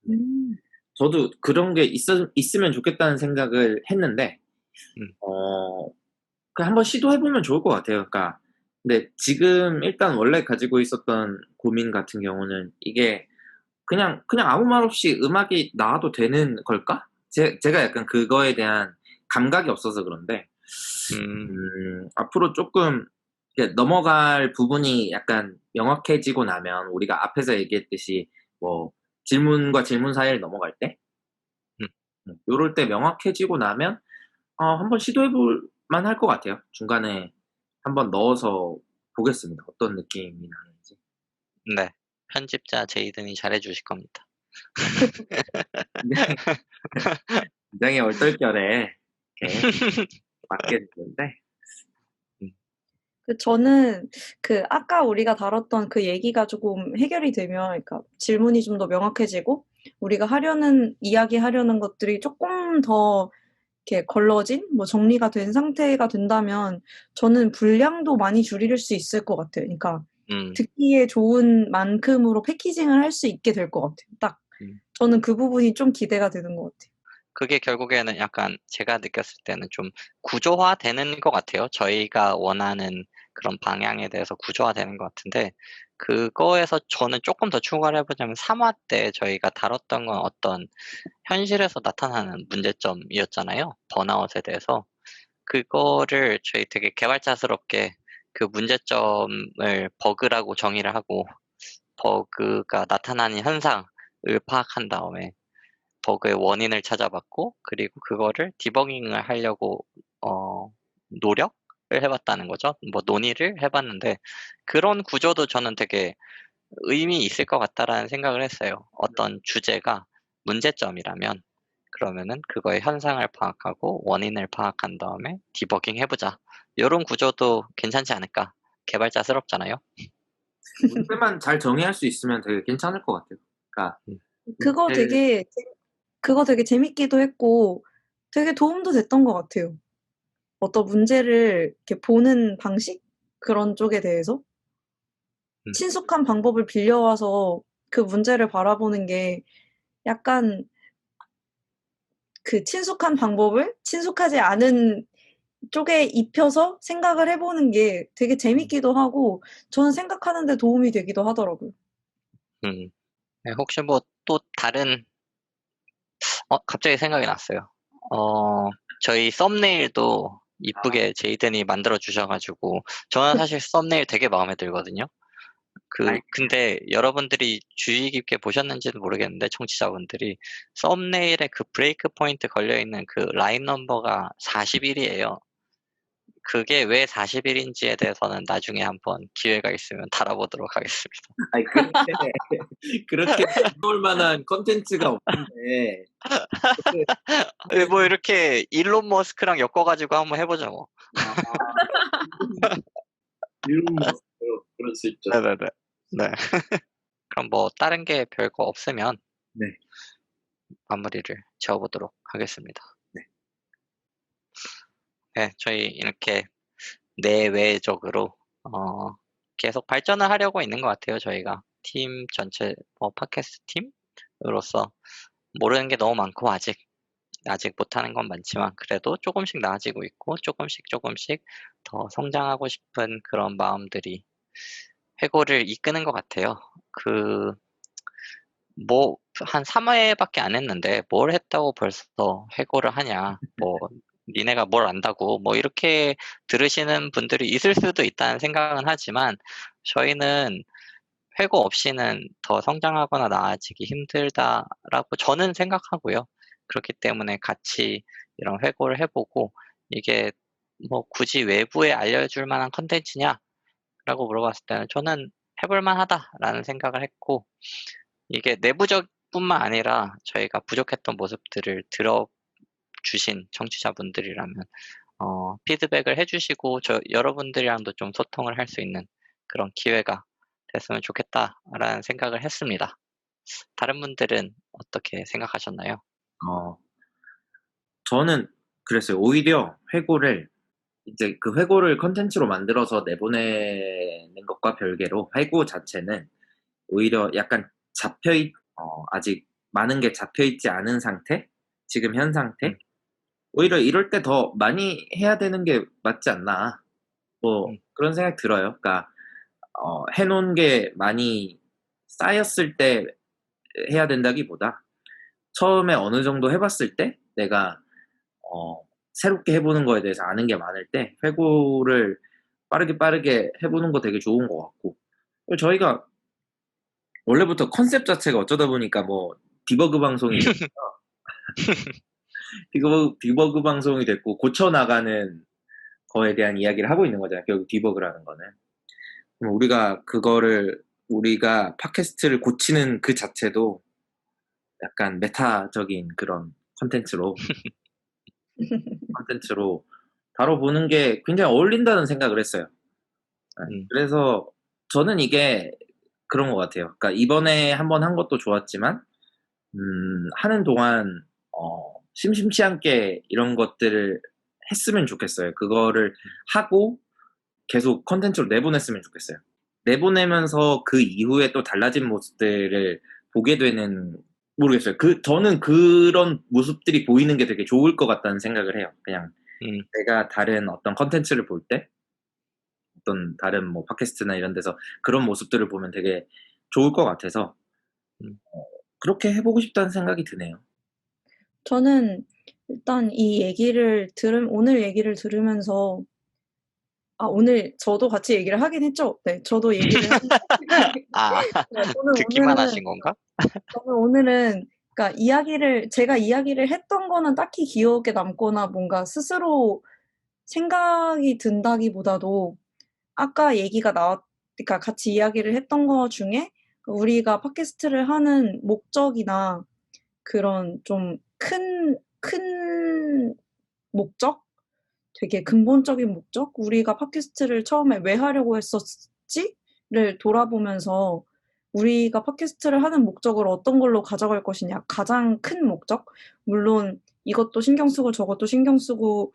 음. 저도 그런 게 있으면 좋겠다는 생각을 했는데 음, 어 한번 시도해 보면 좋을 것 같아요. 그러니까 근데 지금 일단 원래 가지고 있었던 고민 같은 경우는 이게 그냥 아무 말 없이 음악이 나와도 되는 걸까? 제가 약간 그거에 대한 감각이 없어서 그런데 음, 앞으로 쪼끔 이렇게 넘어갈 부분이 약간 명확해지고 나면 우리가 앞에서 얘기했듯이 뭐 질문과 질문 사이를 넘어갈 때 음, 요럴 때 명확해지고 나면 한번 시도해 볼 만할 것 같아요. 중간에 한번 넣어서 보겠습니다. 어떤 느낌이 나는지. 네. 편집자 제이든이 잘해주실 겁니다. 굉장히 굉장히 얼떨결에 이렇게 맡게 됐는데 음, 저는 아까 우리가 다뤘던 그 얘기가 조금 해결이 되면, 그러니까 질문이 좀 더 명확해지고, 우리가 이야기하려는 것들이 조금 더 이렇게 걸러진, 뭐 정리가 된 상태가 된다면, 저는 분량도 많이 줄일 수 있을 것 같아요. 그러니까 음, 듣기에 좋은 만큼으로 패키징을 할 수 있게 될 것 같아요. 음. 저는 그 부분이 좀 기대가 되는 것 같아요. 그게 결국에는 약간 제가 느꼈을 때는 좀 구조화되는 것 같아요. 저희가 원하는 그런 방향에 대해서 구조화되는 것 같은데, 그거에서 저는 조금 더 추가를 해보자면 3화 때 저희가 다뤘던 건 어떤 현실에서 나타나는 문제점이었잖아요. 번아웃에 대해서. 그거를 저희 되게 개발자스럽게 그 문제점을 버그라고 정의를 하고, 버그가 나타나는 현상을 파악한 다음에 버그의 원인을 찾아봤고, 그리고 그거를 디버깅을 하려고 노력을 해봤다는 거죠. 뭐 논의를 해봤는데, 그런 구조도 저는 되게 의미 있을 것 같다라는 생각을 했어요. 어떤 주제가 문제점이라면 그러면은 그거의 현상을 파악하고 원인을 파악한 다음에 디버깅 해보자. 요런 구조도 괜찮지 않을까? 개발자스럽잖아요. 문제만 잘 정의할 수 있으면 되게 괜찮을 것 같아요. 그러니까 음, 그거 제일 되게 그거 되게 재밌기도 했고 되게 도움도 됐던 것 같아요. 어떤 문제를 이렇게 보는 방식? 그런 쪽에 대해서 음, 친숙한 방법을 빌려와서 그 문제를 바라보는 게 약간 친숙한 방법을 친숙하지 않은 쪽에 입혀서 생각을 해보는 게 되게 재밌기도 하고 저는 생각하는 데 도움이 되기도 하더라고요. 음. 네, 혹시 뭐 또 다른, 갑자기 생각이 났어요. 저희 썸네일도 이쁘게 제이든이 만들어 주셔가지고, 저는 사실 썸네일 되게 마음에 들거든요. 아이 근데 여러분들이 주의 깊게 보셨는지는 모르겠는데, 청취자분들이 썸네일에 그 브레이크 포인트 걸려있는 그 라인 넘버가 41이에요. 그게 왜 41인지에 대해서는 나중에 한번 기회가 있으면 다뤄보도록 하겠습니다. 아이 그렇게 나올 만한 콘텐츠가 없는데 그렇게 뭐 이렇게 일론 머스크랑 엮어가지고 한번 해보죠 뭐. 일론 머스크 그럴 수 있죠. 네네네. 네. 그럼 뭐 다른 게 별거 없으면 네. 마무리를 지어보도록 하겠습니다. 네. 네, 저희 이렇게 내외적으로 계속 발전을 하려고 있는 것 같아요. 저희가 팀 전체 팟캐스트 팀으로서 모르는 게 너무 많고, 아직 못하는 건 많지만 그래도 조금씩 나아지고 있고, 조금씩 더 성장하고 싶은 그런 마음들이 회고를 이끄는 것 같아요. 뭐 한 3회밖에 안 했는데 뭘 했다고 벌써 회고를 하냐, 뭐 니네가 뭘 안다고, 뭐 이렇게 들으시는 분들이 있을 수도 있다는 생각은 하지만, 저희는 회고 없이는 더 성장하거나 나아지기 힘들다라고 저는 생각하고요. 그렇기 때문에 같이 이런 회고를 해보고, 이게 뭐 굳이 외부에 알려줄 만한 컨텐츠냐라고 물어봤을 때는 저는 해볼 만하다라는 생각을 했고, 이게 내부적뿐만 아니라 저희가 부족했던 모습들을 들어주신 청취자분들이라면 피드백을 해주시고 여러분들이랑도 좀 소통을 할 수 있는 그런 기회가 됐으면 좋겠다라는 생각을 했습니다. 다른 분들은 어떻게 생각하셨나요? 어, 저는 그랬어요. 오히려 회고를 이제 그 회고를 컨텐츠로 만들어서 내보내는 것과 별개로 회고 자체는 오히려 약간 아직 많은 게 잡혀 있지 않은 상태? 지금 현 상태? 오히려 이럴 때 더 많이 해야 되는 게 맞지 않나. 뭐 그런 생각 들어요. 그러니까 해 놓은 게 많이 쌓였을 때 해야 된다기보다 처음에 어느 정도 해 봤을 때 내가 새롭게 해 보는 거에 대해서 아는 게 많을 때 회고를 빠르게 해 보는 거 되게 좋은 것 같고, 그리고 저희가 원래부터 컨셉 자체가 어쩌다 보니까 뭐 디버그 방송이 디버그 방송이 됐고 고쳐 나가는 거에 대한 이야기를 하고 있는 거잖아요. 결국 디버그라는 거는. 그럼 우리가 팟캐스트를 고치는 그 자체도 약간 메타적인 그런 콘텐츠로 다뤄보는 게 굉장히 어울린다는 생각을 했어요. 그래서 저는 이게 그런 것 같아요. 그러니까 이번에 한번 한 것도 좋았지만 하는 동안 심심치 않게 이런 것들을 했으면 좋겠어요. 그거를 하고 계속 컨텐츠로 내보냈으면 좋겠어요. 내보내면서 그 이후에 또 달라진 모습들을 보게 되는, 모르겠어요. 저는 그런 모습들이 보이는 게 되게 좋을 것 같다는 생각을 해요. 그냥 내가 다른 어떤 컨텐츠를 볼 때, 어떤 다른 뭐 팟캐스트나 이런 데서 그런 모습들을 보면 되게 좋을 것 같아서 그렇게 해보고 싶다는 생각이 드네요. 저는 일단 오늘 얘기를 들으면서, 오늘 저도 같이 얘기를 하긴 했죠. 네, 저도 얘기를 했는데, 네, 듣기만 하신 건가? 저는 오늘은, 그러니까 제가 이야기를 했던 거는 딱히 기억에 남거나 뭔가 스스로 생각이 든다기보다도 아까 그러니까 같이 이야기를 했던 거 중에 우리가 팟캐스트를 하는 목적이나 그런 좀 큰 목적? 되게 근본적인 목적? 우리가 팟캐스트를 처음에 왜 하려고 했었지?를 돌아보면서 우리가 팟캐스트를 하는 목적을 어떤 걸로 가져갈 것이냐. 가장 큰 목적? 물론 이것도 신경 쓰고 저것도 신경 쓰고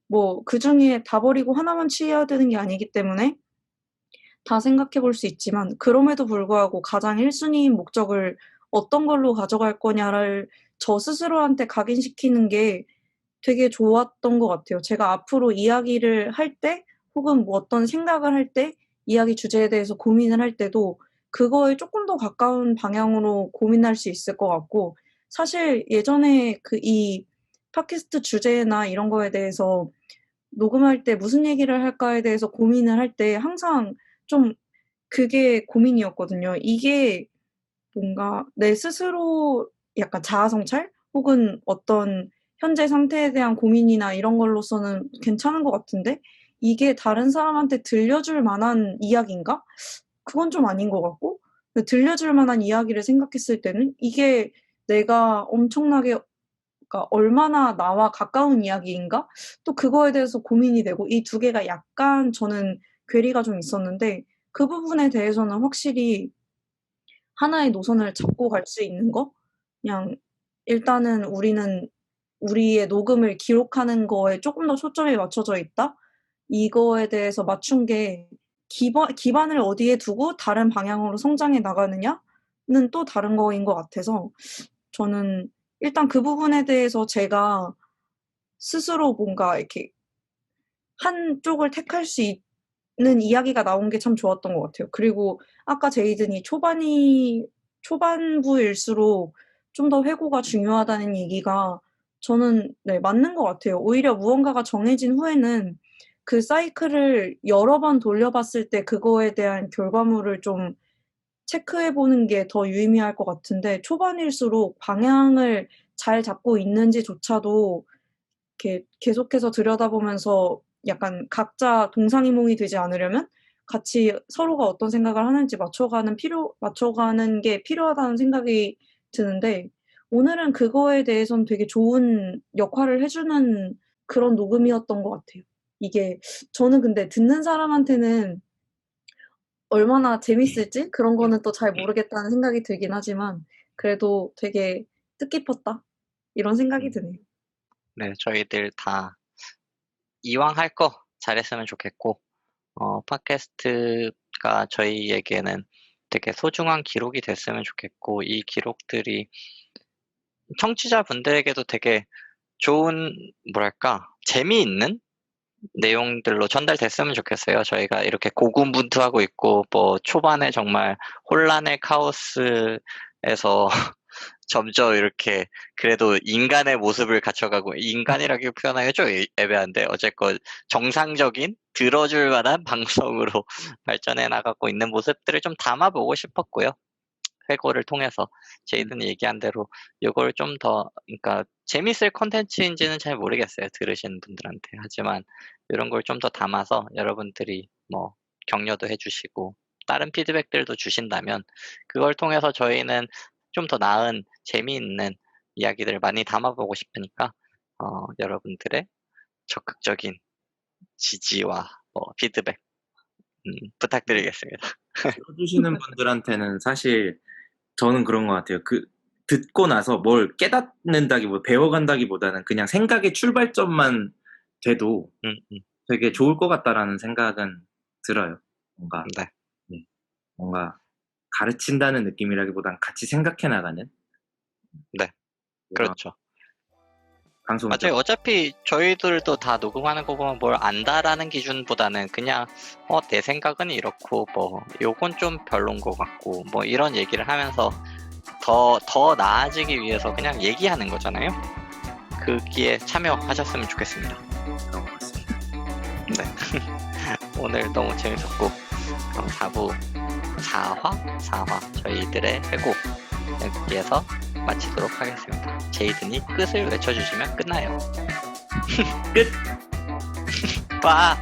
뭐 그중에 다 버리고 하나만 취해야 되는 게 아니기 때문에 다 생각해 볼 수 있지만, 그럼에도 불구하고 가장 1순위인 목적을 어떤 걸로 가져갈 거냐를 저 스스로한테 각인시키는 게 되게 좋았던 것 같아요. 제가 앞으로 이야기를 할 때 혹은 뭐 어떤 생각을 할 때 이야기 주제에 대해서 고민을 할 때도 그거에 조금 더 가까운 방향으로 고민할 수 있을 것 같고, 사실 예전에 이 팟캐스트 주제나 이런 거에 대해서 녹음할 때 무슨 얘기를 할까에 대해서 고민을 할 때 항상 좀 그게 고민이었거든요. 이게 뭔가 내 스스로 약간 자아 성찰 혹은 어떤 현재 상태에 대한 고민이나 이런 걸로서는 괜찮은 것 같은데, 이게 다른 사람한테 들려줄 만한 이야기인가? 그건 좀 아닌 것 같고, 들려줄 만한 이야기를 생각했을 때는 이게 내가 엄청나게, 그러니까 얼마나 나와 가까운 이야기인가? 또 그거에 대해서 고민이 되고, 이 두 개가 약간 저는 괴리가 좀 있었는데, 그 부분에 대해서는 확실히 하나의 노선을 잡고 갈 수 있는 거? 그냥 일단은 우리는 우리의 녹음을 기록하는 거에 조금 더 초점이 맞춰져 있다? 이거에 대해서 맞춘 게 기반을 어디에 두고 다른 방향으로 성장해 나가느냐는 또 다른 거인 것 같아서, 저는 일단 그 부분에 대해서 제가 스스로 뭔가 이렇게 한쪽을 택할 수 있는 이야기가 나온 게 참 좋았던 것 같아요. 그리고 아까 제이든이 초반부일수록 좀 더 회고가 중요하다는 얘기가 저는 네, 맞는 것 같아요. 오히려 무언가가 정해진 후에는 그 사이클을 여러 번 돌려봤을 때 그거에 대한 결과물을 좀 체크해 보는 게 더 유의미할 것 같은데, 초반일수록 방향을 잘 잡고 있는지조차도 이렇게 계속해서 들여다보면서 약간 각자 동상이몽이 되지 않으려면 같이 서로가 어떤 생각을 하는지 맞춰가는 게 필요하다는 생각이 드는데, 오늘은 그거에 대해서는 되게 좋은 역할을 해주는 그런 녹음이었던 것 같아요. 이게, 저는 근데 듣는 사람한테는 얼마나 재밌을지 그런 거는 또 잘 모르겠다는 생각이 들긴 하지만, 그래도 되게 뜻깊었다. 이런 생각이 드네요. 네, 저희들 다 이왕 할 거 잘했으면 좋겠고, 팟캐스트가 저희에게는 되게 소중한 기록이 됐으면 좋겠고, 이 기록들이 청취자분들에게도 되게 좋은, 뭐랄까, 재미있는 내용들로 전달됐으면 좋겠어요. 저희가 이렇게 고군분투하고 있고, 뭐, 초반에 정말 혼란의 카오스에서 점점 이렇게 그래도 인간의 모습을 갖춰가고, 인간이라고 표현하기가 좀 애매한데 어쨌건 정상적인 들어줄 만한 방송으로 발전해 나가고 있는 모습들을 좀 담아보고 싶었고요. 회고를 통해서 제이든이 얘기한 대로 이걸 좀 더, 그러니까 재밌을 컨텐츠인지는 잘 모르겠어요, 들으시는 분들한테. 하지만 이런 걸 좀 더 담아서 여러분들이 뭐 격려도 해주시고 다른 피드백들도 주신다면 그걸 통해서 저희는 좀 더 나은 재미있는 이야기들을 많이 담아보고 싶으니까 여러분들의 적극적인 지지와 피드백 부탁드리겠습니다. 들어주시는 분들한테는 사실 저는 그런 것 같아요. 듣고 나서 뭘 깨닫는다기보다 배워간다기보다는 그냥 생각의 출발점만 돼도 되게 좋을 것 같다라는 생각은 들어요. 네. 뭔가 가르친다는 느낌이라기보단 같이 생각해 나가는. 네. 그렇죠. 방송. 맞아요. 어차피 저희들도 다 녹음하는 거 보면 뭘 안다라는 기준보다는 그냥 내 생각은 이렇고 뭐 요건 좀 별론 것 같고 뭐 이런 얘기를 하면서 더 나아지기 위해서 그냥 얘기하는 거잖아요. 거기에 참여하셨으면 좋겠습니다. 네. 오늘 너무 재밌었고 그럼 4화 저희들의 회고 여기에서 마치도록 하겠습니다. 제이든이 끝을 외쳐주시면 끝나요. 끝! 와!